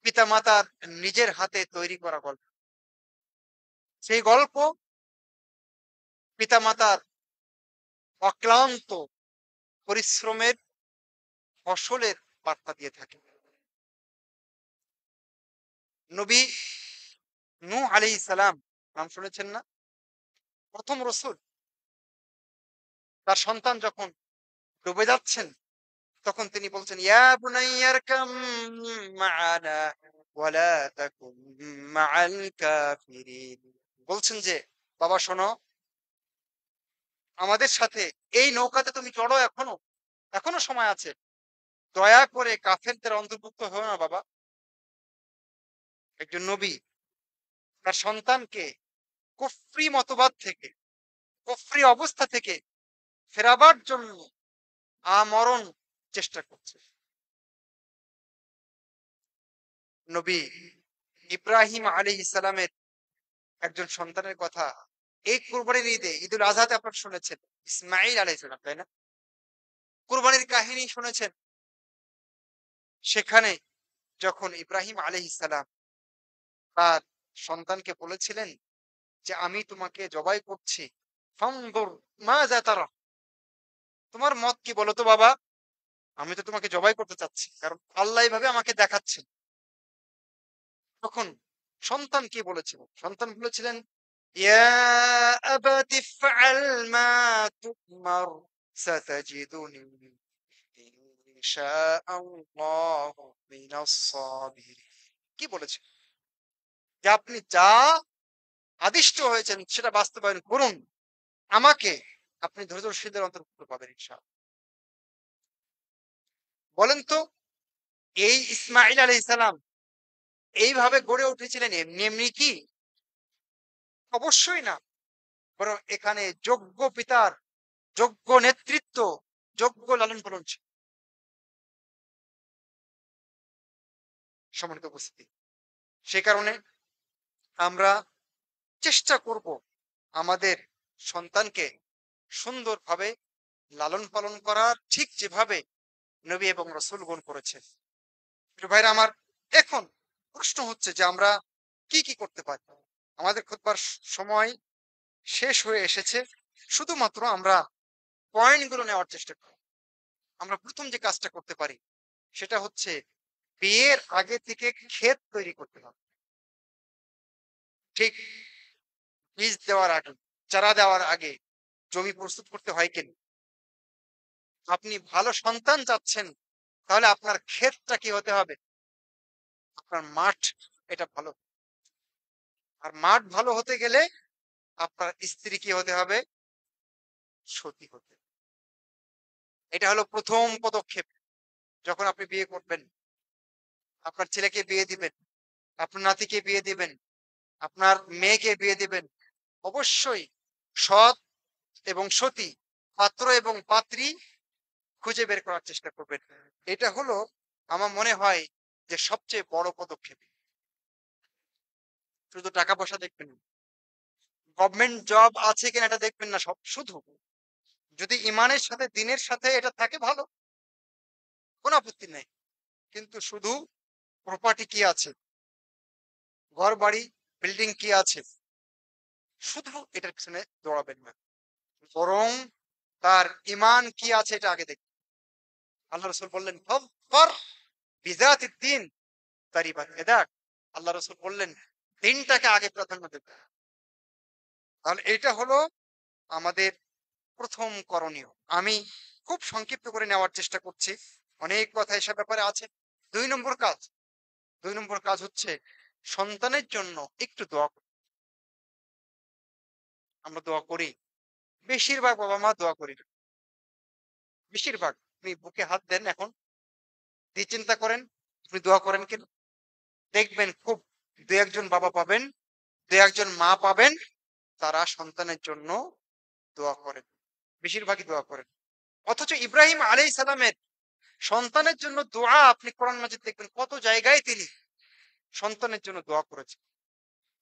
Speaker 1: পিতামাতার নিজের হাতে তৈরি করা গল্প। সেই গল্প পিতামাতার অক্লান্ত পরিশ্রমের ফসলের বার্তা দিয়ে থাকে। নবী নূহ আলাইহিস সালাম নাম শুনেছেন না? প্রথম রাসূল। তার সন্তান যখন ডুবে যাচ্ছেন, তখন তিনি বলছেন, ইয়া বুনাইয়ারকাম মা'ানা ওয়া লা তাকুন মা'আল কাফিরিন। বলছেন যে বাবা শোনো, আমাদের সাথে এই নৌকাতে তুমি চড়ো, এখনো এখনো সময় আছে। দয়া করে কাফেরদের অন্তর্ভুক্ত হও না বাবা। একজন নবী তার সন্তানকে কুফরি মতবাদ থেকে, কুফরি অবস্থা থেকে ফেরাবার জন্য আমরণ চেষ্টা করছে। নবী ইব্রাহিম আলাইহিস সালামের একজন সন্তানের কথা এই কুরবানির ঈদে, ঈদুল আজহাতে আপনারা শুনেছেন, ইসমাঈল আলাইহিস সালাম, তাই না? কুরবানির কাহিনী শুনেছেন। সেখানে যখন ইব্রাহিম আলাইহিস সালাম তার সন্তানকে বলেছিলেন যে আমি তোমাকে জবাই করছি, ফানজুর মাযা তারা, তোমার মত কি বলো তো বাবা, আমি তো তোমাকে জবাই করতে চাচ্ছি, কারণ আল্লাহ এইভাবে আমাকে দেখাচ্ছেন। তখন সন্তান কি বলেছিল? সন্তান বলেছিলেন, ইয়া আবাতি ইফআল মা তুমার সাতাজিদুনি ইনশাআল্লাহু মিনাস সাবিরিন। কি বলেছে? যে আপনি যা আদিষ্ট হয়েছেন সেটা বাস্তবায়ন করুন, আমাকে আপনি ধৈর্যশীলদের অন্তর্ভুক্ত পাবেন ইনশাআল্লাহ। বলেন তো, এই ইসমাঈল আলাইহিস সালাম এইভাবে গড়ে উঠেছিলেন এমনি এমনি কি? অবশ্যই না। বরং এখানে যোগ্য পিতার যোগ্য নেতৃত্ব, যোগ্য লালন পালন ছিল। সম্মানিত উপস্থিতি, সে কারণে আমরা চেষ্টা করব আমাদের সন্তানকে সুন্দরভাবে লালন পালন করার, ঠিক যেভাবে নবী এবং রাসূলগণ করেছেন। প্রিয় ভাইরা আমার, এখন প্রশ্ন হচ্ছে যে আমরা কি কি করতে পারি? আমাদের খুতবার সময় শেষ হয়ে এসেছে। শুধুমাত্র আমরা পয়েন্ট গুলো নেওয়ার চেষ্টা করি। আমরা প্রথম যে কাজটা করতে পারি সেটা হচ্ছে বিয়ের আগে থেকে ক্ষেত তৈরি করতে হবে। ঠিক বীজ দেওয়ার আগে, চারা দেওয়ার আগে জমি প্রস্তুত করতে হয় কেন? আপনি ভালো সন্তান চাচ্ছেন, তাহলে আপনার ক্ষেতটা কি হতে হবে? আপনার মাঠ, এটা ভালো। আর মাঠ ভালো হতে গেলে আপনার স্ত্রী কি হতে হবে? সতী হতে। এটা হলো প্রথম পদক্ষেপ। যখন আপনি বিয়ে করবেন, আপনার ছেলেকে বিয়ে দিবেন, আপনার নাতিকে বিয়ে দিবেন, আপনার মেয়েকে বিয়ে দিবেন, অবশ্যই সৎ এবং সতী পাত্র এবং পাত্রী খুঁজে বের করার চেষ্টা করবেন। এটা হলো আমার মনে হয় যে সবচেয়ে বড় পদক্ষেপ। শুধু টাকা পয়সা দেখবেন না, গভর্নমেন্ট জব আছে কিনা এটা দেখবেন না, সব শুধু যদি ইমানের সাথে দিনের সাথে এটা থাকে ভালো, কোনো আপত্তি নাই। কিন্তু শুধু প্রপার্টি কি আছে, ঘর বাড়ি বিল্ডিং কি আছে, শুধু এটার পিছনে দৌড়াবেন না, বরং তার ইমান কি আছে এটা আগে দেখবেন। আল্লাহ রসুল বললেন ফাযফার বিযাতিদ দ্বীন তারিবাত ইয়াদাক। আল্লাহ রসুল বললেন দিনটাকে আগে প্রাধান্য দেবে। তাহলে এটা হলো আমাদের প্রথম করণীয়। আমি খুব সংক্ষিপ্ত করে নেওয়ার চেষ্টা করছি, অনেক কথা এসব ব্যাপারে আছে। ২ নম্বর কাজ, ২ নম্বর কাজ হচ্ছে সন্তানের জন্য একটু দোয়া করা। আমরা দোয়া করি, বেশিরভাগ বাবা মা দোয়া করি না। বেশিরভাগ, আপনি বুকে হাত দেন এখন, দিয়ে চিন্তা করেন আপনি দোয়া করেন কিনা। দেখবেন খুব দু একজন বাবা পাবেন, দু একজন মা পাবেন, তারা সন্তানের জন্য দোয়া করেন, বেশিরভাগই দোয়া করেন। অথচ ইব্রাহিম আলাইহিস সালামের সন্তানের জন্য দোয়া আপনি কোরআন মাজিদ দেখবেন কত জায়গায় তিনি সন্তানের জন্য দোয়া করেছেন।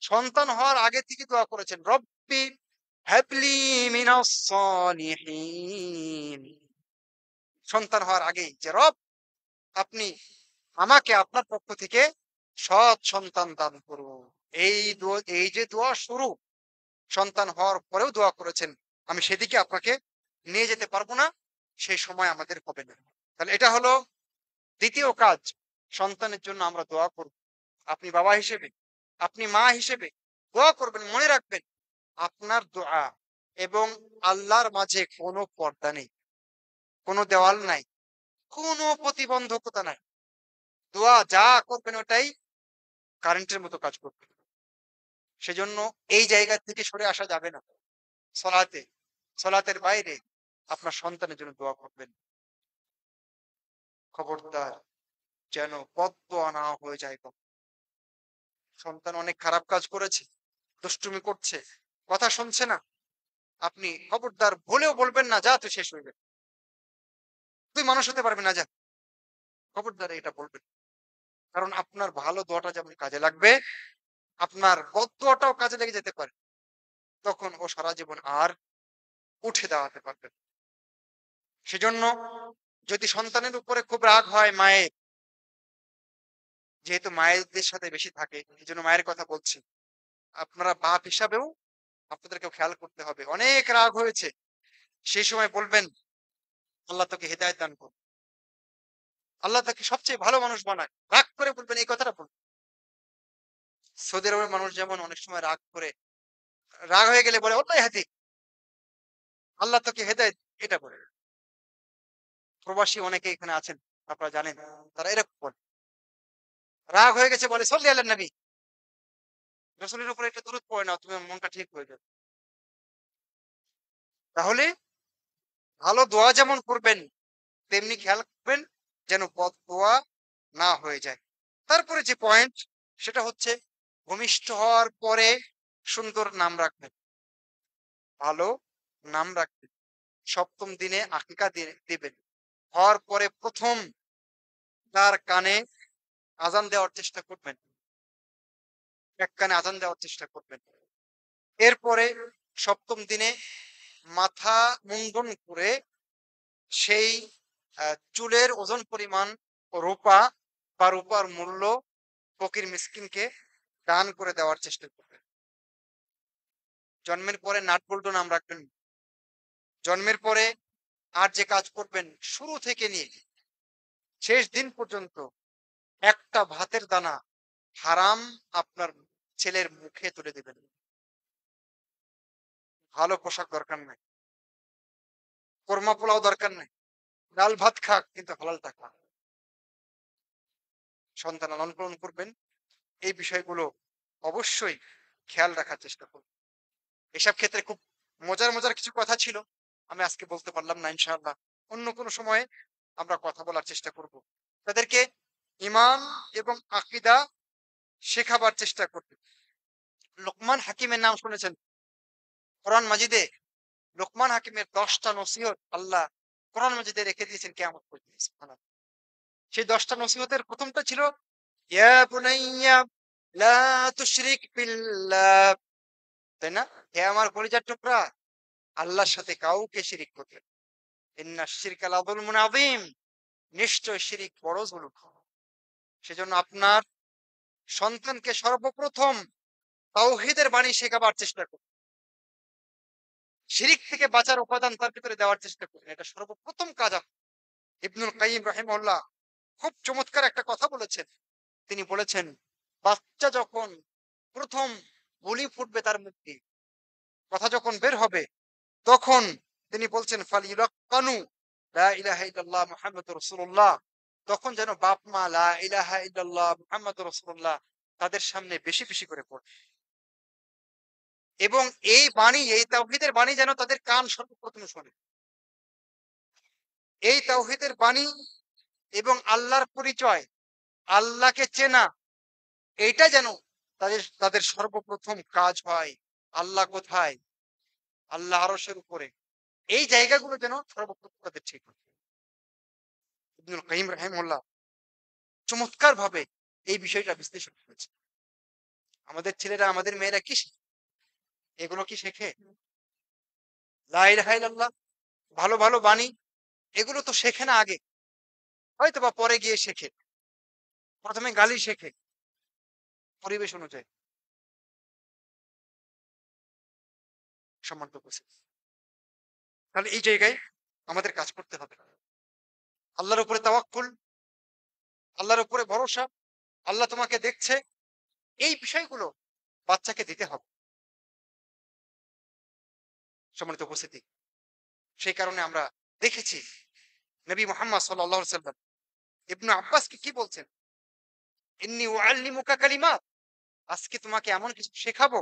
Speaker 1: সন্তান হওয়ার আগে থেকে দোয়া করেছেন, রব্বি হাবলি মিনাস সলিহিন। সন্তান হওয়ার আগেই যে রব, আপনি আমাকে আপনার পক্ষ থেকে সৎ সন্তান দান করুন। এই যে দোয়া শুরু, সন্তান হওয়ার পরেও দোয়া করেছেন, আমি সেদিকে আপনাকে নিয়ে যেতে পারবো না, সেই সময় আমাদের হবে না। তাহলে এটা হলো দ্বিতীয় কাজ, সন্তানের জন্য আমরা দোয়া করব। আপনি বাবা হিসেবে, আপনি মা হিসেবে দোয়া করবেন। মনে রাখবেন আপনার দোয়া এবং আল্লাহর মাঝে কোনো পর্দা নেই, কোনো দেওয়াল নাই, কোনো প্রতিবন্ধকতা নাই। দোয়া যা করবেন ওটাই কারেন্টের মতো কাজ করবে। সেজন্য এই জায়গা থেকে সরে আসা যাবে না। সলাতে, সলাতের বাইরে আপনার সন্তানের জন্য দোয়া করবেন। খবরদার যেন বদদোয়া না হয়ে যায়। সন্তান অনেক খারাপ কাজ করেছে, দুষ্টুমি করছে, কথা শুনছে না, আপনি খবরদার ভুলেও বলবেন না যা তুই শেষ হয়ে যাবে, তুই মানুষ হতে পারবি না, যা। খবরদার এটা বলবেন না। কারণ আপনার ভালো দোয়াটা যেমন কাজে লাগবে, আপনার বদ দোয়াটাও কাজে লেগে যেতে পারে। তখন ও সারা জীবন আর উঠে দাঁড়াতে পারবে না। সেজন্য যদি সন্তানের উপরে খুব রাগ হয় মায়ের, যেহেতু মায়েদের সাথে বেশি থাকে এই জন্য মায়ের কথা বলছি, আপনারা বাপ হিসাবেও আপনাদেরকেও খেয়াল করতে হবে। অনেক রাগ হয়েছে, সেই সময় বলবেন আল্লাহ তোকে হেদায়েত দান করুন, আল্লাহ তাকে সবচেয়ে ভালো মানুষ বানায়। রাগ করে বলবেন, এই কথাটা বলবেন। সৌদি আরবের মানুষ যেমন অনেক সময় রাগ করে, রাগ হয়ে গেলে বলে আল্লাহ হাদি, আল্লাহ তোকে হেদায়েত, এটা বলে। প্রবাসী অনেকে এখানে আছেন, আপনারা জানেন, তারা এরকম বলে। রাগ হয়ে গেছে বলে সল্লি আলা নবী, রাসূলের উপরে একটা দরুদ পড়ে নাও, তোমার মনটা ঠিক হয়ে যাবে। তাহলে ভালো দোয়া যেমন করবেন, তেমনি খেয়াল করবেন যেন বদ দোয়া না হয়ে যায়। তারপরে যে পয়েন্ট, সেটা হচ্ছে ভূমিষ্ঠ হওয়ার পরে সুন্দর নাম রাখবেন, ভালো নাম রাখবেন। সপ্তম দিনে আকিকা দিবেন। হওয়ার পরে প্রথম তার কানে আজান দেওয়ার চেষ্টা করবেন, এক কানে আজান দেওয়ার চেষ্টা করবেন। এরপরে সপ্তম দিনে মাথা মুন্ডন করে সেই চুলের ওজন পরিমাণ রূপা বা রূপার মূল্য ফকির মিসকিনকে দান করে দেওয়ার চেষ্টা করবেন। জন্মের পরে নাট বল্টু নাম রাখবেন। জন্মের পরে আর যে কাজ করবেন, শুরু থেকে নিয়ে শেষ দিন পর্যন্ত একটা ভাতের দানা হারাম আপনার ছেলের মুখে তুলে দিবেন। ভালো পোশাক দরকার নাই, কোরমা পোলাও দরকার নাই, ডাল ভাত খাক কিন্তু হালালটা খাক। সন্তান লালন পালন করবেন, এই বিষয়গুলো অবশ্যই খেয়াল রাখার চেষ্টা করবেন। এসব ক্ষেত্রে খুব মজার মজার কিছু কথা ছিল, আমি আজকে বলতে পারলাম না, ইনশাআল্লাহ অন্য কোনো সময়ে আমরা কথা বলার চেষ্টা করব। তাদেরকে ইমান এবং আকীদা শেখাবার চেষ্টা করবে। লোকমান হাকিমের নাম শুনেছেন কোরআন মাজিদে? লোকমান হাকিমের 10টা নসিহত আল্লাহ কোরআন মাজিদে রেখে দিয়েছেন কিয়ামত পর্যন্ত। সুবহানাল্লাহ। সেই 10টা নসিহতের প্রথমটা ছিল ইয়া বুনাইয়া লা তুশরিক বিল্লাহ, তাই না? হে আমার কলিজার টুকরা, আল্লাহর সাথে কাউকে শিরিক করবে না। ইন্না শিরকা লাযুলমুন আযীম, নিশ্চয় শিরিক বড় জুলুম। সেজন্য আপনার সন্তানকে সর্বপ্রথম তাওহীদের বাণী শেখাবার চেষ্টা করুন। শিরিক থেকে বাঁচার উপাদান তার ভিতরে দেওয়ার চেষ্টা করুন, এটা সর্বপ্রথম কাজ। ইবনুল কাইয়িম রাহিমাহুল্লাহ খুব চমৎকার একটা কথা বলেছেন। তিনি বলেছেন, বাচ্চা যখন প্রথম বুলি ফুটবে তার মুখ দিয়ে, কথা যখন বের হবে, তখন তিনি বলছেন ফালিউলাক্কানু লা ইলাহা ইল্লাল্লাহ মুহাম্মাদুর রাসূলুল্লাহ, তখন যেন বাপ মা লা ইলাহা ইল্লাল্লাহ মুহাম্মাদুর রাসূলুল্লাহ তাদের সামনে বেশি বেশি করে পড়ে, এবং এই বাণী, এই তাওহীদের বাণী যেন তাদের কান সর্বপ্রথম শোনে। এই তাওহীদের বাণী এবং আল্লাহর পরিচয়, আল্লাহকে চেনা, এইটা যেন তাদের তাদের সর্বপ্রথম কাজ হয়। আল্লাহ কোথায়? আল্লাহ আরশের উপরে। এই জায়গাগুলো যেন সর্বপ্রথম তাদের ঠিক হয়। ইবনুল কাইয়িম রাহিমাহুল্লাহ চমৎকার ভাবে এই বিষয়টা বিশ্লেষণ করেছে। আমাদের ছেলেরা, আমাদের মেয়েরা কি শিখে? এগুলো কি শেখে? লা ইলাহা ইল্লাল্লাহ, ভালো ভালো বাণী, এগুলো তো শেখে না আগে, হয়তো বা পরে গিয়ে শেখে। প্রথমে গালি শেখে পরিবেশ অনুযায়ী। সম্মানিত উপস্থিতি, তাহলে এই জায়গায় আমাদের কাজ করতে হবে। আল্লাহর উপরে তাওয়াক্কুল, আল্লাহর উপরে ভরসা, আল্লাহ তোমাকে দেখছে, এই বিষয়গুলো বাচ্চাকে দিতে হবে। সম্মানিত উপস্থিতি, সেই কারণে আমরা দেখেছি নবী মুহাম্মদ সাল্লাল্লাহু আলাইহি সাল্লাম ইবনে আব্বাসকে কি বলছেন, ইন্নী উআল্লিমুকা কালিমাত, আজকে তোমাকে এমন কিছু শেখাবো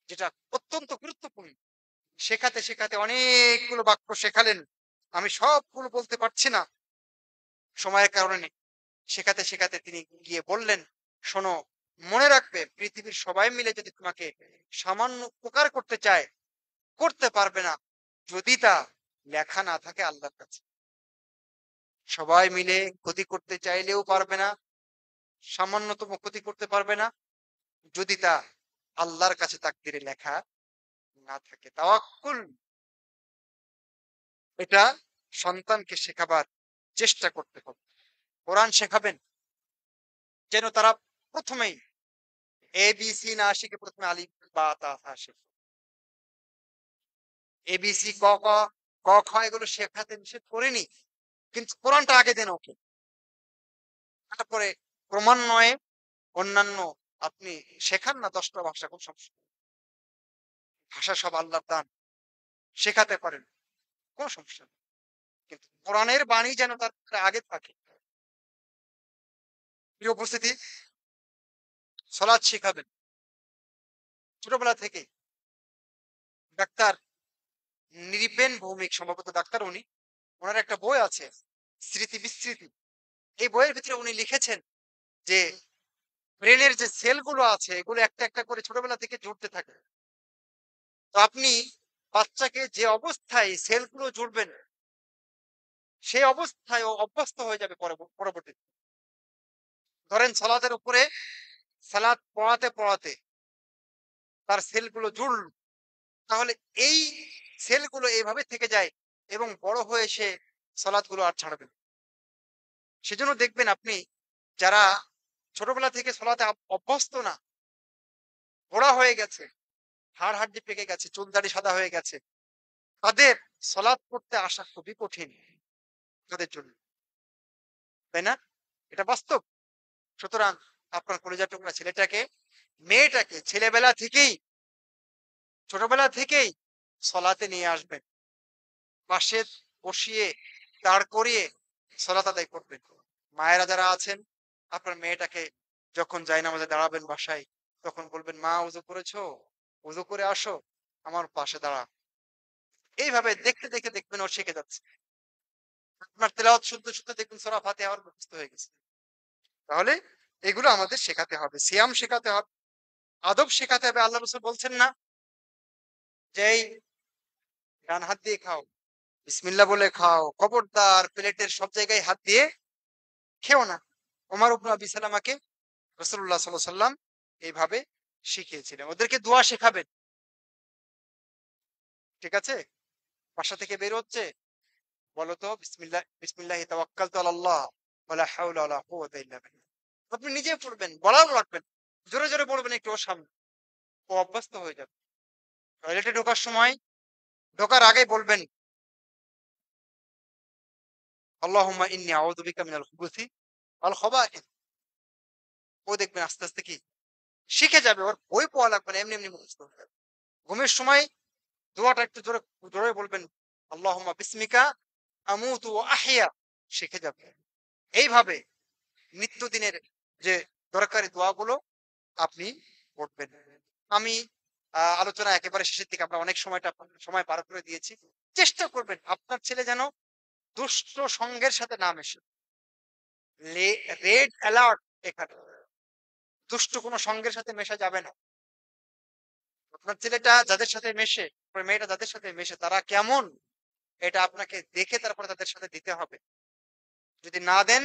Speaker 1: যেটা অত্যন্ত গুরুত্বপূর্ণ। শেখাতে শেখাতে অনেকগুলো বাক্য শেখালেন, আমি সবগুলো বলতে পারছি না সময়ের কারণে। শেখাতে শেখাতে তিনি গিয়ে বললেন, শোনো, মনে রাখবে পৃথিবীর সবাই মিলে যদি তোমাকে সামান্য উপকার করতে চায়, করতে পারবে না যদি তা লেখা না থাকে আল্লাহর কাছে। সবাই মিলে ক্ষতি করতে চাইলেও পারবে না, সামান্যতম ক্ষতি করতে পারবে না যদি তা আল্লাহর কাছে তাকদীরে লেখা না থাকে। তাওয়াক্কুল, এটা সন্তানকে শেখাবার চেষ্টা করতে হবে। কোরআন শেখাবেন যেন তারা প্রথমেই এবিসি না শিখে প্রথমে আলিফ বা তা আসে। এবিসি ক ক ক খ এগুলো শেখাতে নিষেধ করিনি, কিন্তু কোরআনটা আগে দেন ওকে। তারপরে ক্রমান্বয়ে অন্যান্য আপনি শেখান না 10টা ভাষা, কোন সমস্যা নেই। ভাষা সব আল্লাহর দান, শেখাতে পারেন, কোন সমস্যা নেই। কিন্তু কোরআনের বাণী যেন তার আগে থাকে। প্রিয় উপস্থিতি, সালাত শিখাবেন ছোটবেলা থেকে। ডাক্তার নৃপেন ভৌমিক, সম্ভবত ডাক্তার উনি, ওনার একটা বই আছে স্মৃতি বিস্মৃতি। এই বইয়ের ভিতরে উনি লিখেছেন যে ব্রেনের যে সেলগুলো আছে এগুলো একটা একটা করে ছোটবেলা থেকে জুড়তে থাকে। তো আপনি বাচ্চাকে যে অবস্থায় সেলগুলো জুড়বেন সেই অবস্থায় ও অভ্যস্ত হয়ে যাবে পরবর্তীতে। ধরেন সালাতের উপরে সালাত পড়াতে পড়াতে তার সেলগুলো জুড়ল, তাহলে এই সেলগুলো এইভাবে থেকে যায় এবং বড় হয়ে সে সালাতগুলো আর ছাড়বে না। সেজন্য দেখবেন আপনি যারা ছোটবেলা থেকে সালাতে অভ্যস্ত না, গোঁড়া হয়ে গেছে, হাড় হাড্ডি পেকে গেছে, চুল দাড়ি সাদা হয়ে গেছে, তাদের সালাত পড়তে আসা খুবই কঠিন তাদের জন্য, তাই না? এটা বাস্তব। সুতরাং আপনার কলিজার টুকরা ছেলেটাকে, মেয়েটাকে ছেলেবেলা থেকেই, ছোটবেলা থেকেই সলাতে নিয়ে আসবেন, পাশে বসিয়ে দাঁড় করিয়ে সলাত আদায় করবেন। মায়েরা যারা আছেন, আপনার মেয়েটাকে যখন জায়নামাজে দাঁড়াবেন বাসায়, তখন বলবেন, মা উজু করেছো, উজু করে আসো, আমার পাশে দাঁড়া। এইভাবে দেখতে দেখতে দেখবেন ও শিখে যাচ্ছে। আপনার তেলাওয়াত শুনতে শুনতে দেখবেন সূরা ফাতিহা মুখস্থ হয়ে গেছে। তাহলে এগুলো আমাদের শেখাতে হবে, সিয়াম শেখাতে হবে, আদব শেখাতে হবে। আল্লাহ রাসূল বলছেন না যে এই ডান হাত দিয়ে খাও, বিসমিল্লাহ বলে খাও, খবরদার প্লেটের সব জায়গায় হাত দিয়ে খেও না। ওমর ইবনে আবি সালামাকে রাসূলুল্লাহ সাল্লাল্লাহু আলাইহি সাল্লাম এইভাবে শিখিয়েছিলেন। ওদেরকে দোয়া শেখাবেন, ঠিক আছে? বাসা থেকে বের হচ্ছে, বলো তো বিসমিল্লাহি তাওয়াক্কালতু আলাল্লাহ ওয়ালা হাওলা ওয়ালা কুওয়াতা ইল্লা বিল্লাহ। আপনি নিজে পড়বেন, বলাও রাখবেন, জোরে জোরে বলবেন একটু ওর সামনে, ও অভ্যস্ত হয়ে যাবে। টয়লেটে ঢোকার সময়, ঢোকার আগে বলবেন, আল্লাহুম্মা ইন্নী আউযু বিকা মিনাল খুবুসি ওয়াল খাবাইথ। ও দেখবেন আস্তে আস্তে কি শিখে যাবে, ওর বই পড়া লাগবে না, এমনি এমনি মুখস্থ হয়ে যাবে। ঘুমের সময় দোয়াটা একটু জোরে জোরে বলবেন, আল্লাহুম্মা বিসমিকা আমুতু ওয়া আহইয়া, শিখে যাবে। এইভাবে নিত্যদিনের যে দরকারি দোয়াগুলো আপনি পড়বেন। আমি আলোচনা একেবারে শেষের দিকে, আমরা অনেক সময় পার করে দিয়েছি। চেষ্টা করবেন আপনার ছেলে যেন দুষ্ট সঙ্গের সাথে না মেশে। রেড অ্যালার্ট এখানে, দুষ্ট কোনো সঙ্গের সাথে মেশা যাবে না। আপনার ছেলেটা যাদের সাথে মেশে, আপনার মেয়েটা যাদের সাথে মেশে, তারা কেমন এটা আপনাকে দেখে তারপরে তাদের সাথে দিতে হবে। যদি না দেন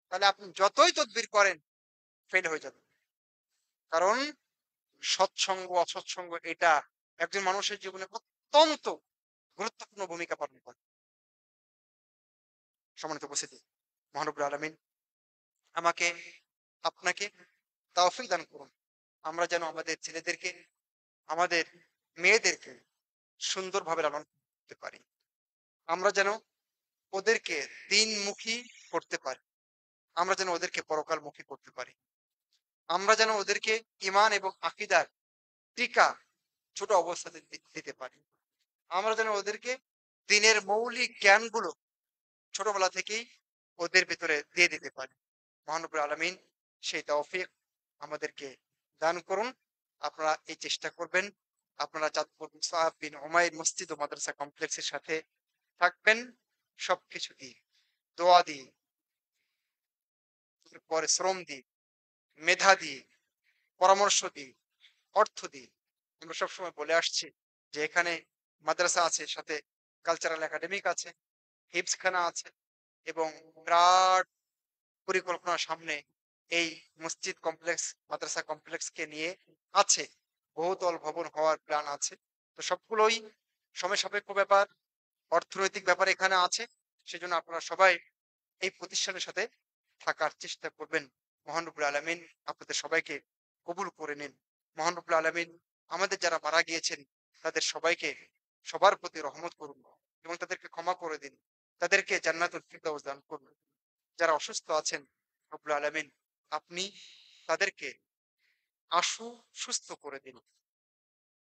Speaker 1: তাহলে আপনি যতই তদবির করেন ফেল হয়ে যাবে। কারণ সৎসঙ্গ অসৎসঙ্গ এটা একজন মানুষের জীবনে অত্যন্ত গুরুত্বপূর্ণ ভূমিকা পালন করে। সম্মানিত উপস্থিতি, মহানবুল আলামিন আমাকে আপনাকে তৌফিক দান করুন, আমরা যেন আমাদের ছেলেদেরকে, আমাদের মেয়েদেরকে সুন্দরভাবে লালন করতে পারি। আমরা যেন ওদেরকে দিনমুখী করতে পারি, আমরা যেন ওদেরকে পরকালমুখী করতে পারি, আমরা যেন ওদেরকে ঈমান এবং আকীদার টিকা ছোট অবস্থাতে দিতে পারি, আমরা যেন ওদেরকে দ্বীনের মৌলিক জ্ঞানগুলো ছোটবেলা থেকেই ওদের ভেতরে দিয়ে দিতে পারি। মহানবুল আলামিন সেই তৌফিক আমাদেরকে দান করুন। আপনারা এই চেষ্টা করবেন। আপনারা চাঁদপুর মুসআব বিন উমাইর মসজিদ ও মাদ্রাসা কমপ্লেক্সের সাথে থাকবেন সবকিছু দিয়ে, দোয়া দিয়ে, পরিশ্রম দিয়ে, মেধা দিয়ে, পরামর্শ দিই, অর্থ দিই। আমরা সবসময় বলে আসছি যে এখানে মাদ্রাসা আছে, সাথে কালচারাল একাডেমিক আছে, হিফজখানা আছে এবং বিরাট পরিকল্পনা সামনে এই মসজিদ কমপ্লেক্স, মাদ্রাসা কমপ্লেক্সকে নিয়ে আছে। বহুতল ভবন হওয়ার প্ল্যান আছে। তো সবগুলোই সময় সাপেক্ষ ব্যাপার, অর্থনৈতিক ব্যাপার এখানে আছে। সেজন্য আপনারা সবাই এই প্রতিষ্ঠানের সাথে থাকার চেষ্টা করবেন। মহান রব্বুল আলামিন আপনাদের সবাইকে কবুল করে নিন। মহান রব্বুল আলামিন আমাদের যারা মারা গিয়েছেন তাদের সবাইকে সবার প্রতি রহমত করুন এবং তাদেরকে ক্ষমা করে দিন। তাদেরকে জান্নাতুল ফিরদাউস দান করুন। যারা অসুস্থ আছেন রব্বুল আলামিন আপনি তাদেরকে আশু সুস্থ করে দিন।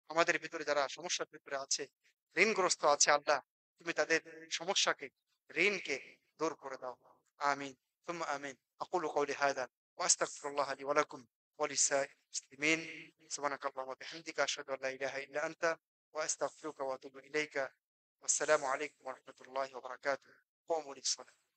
Speaker 1: আমাদের ভিতরে যারা সমস্যার ভিতরে আছে, ঋণগ্রস্ত আছে আল্লাহ, তুমি তাদের সমস্যাকে, ঋণকে দূর করে দাও। আমিন। ثم آمين. أقول قولي هذا وأستغفر الله لي ولكم ولسائر المسلمين. سبحانك اللهم وبحمدك أشهد أن لا إله إلا أنت وأستغفرك وأتوب إليك. والسلام عليكم ورحمة الله وبركاته. قوموا للصلاة.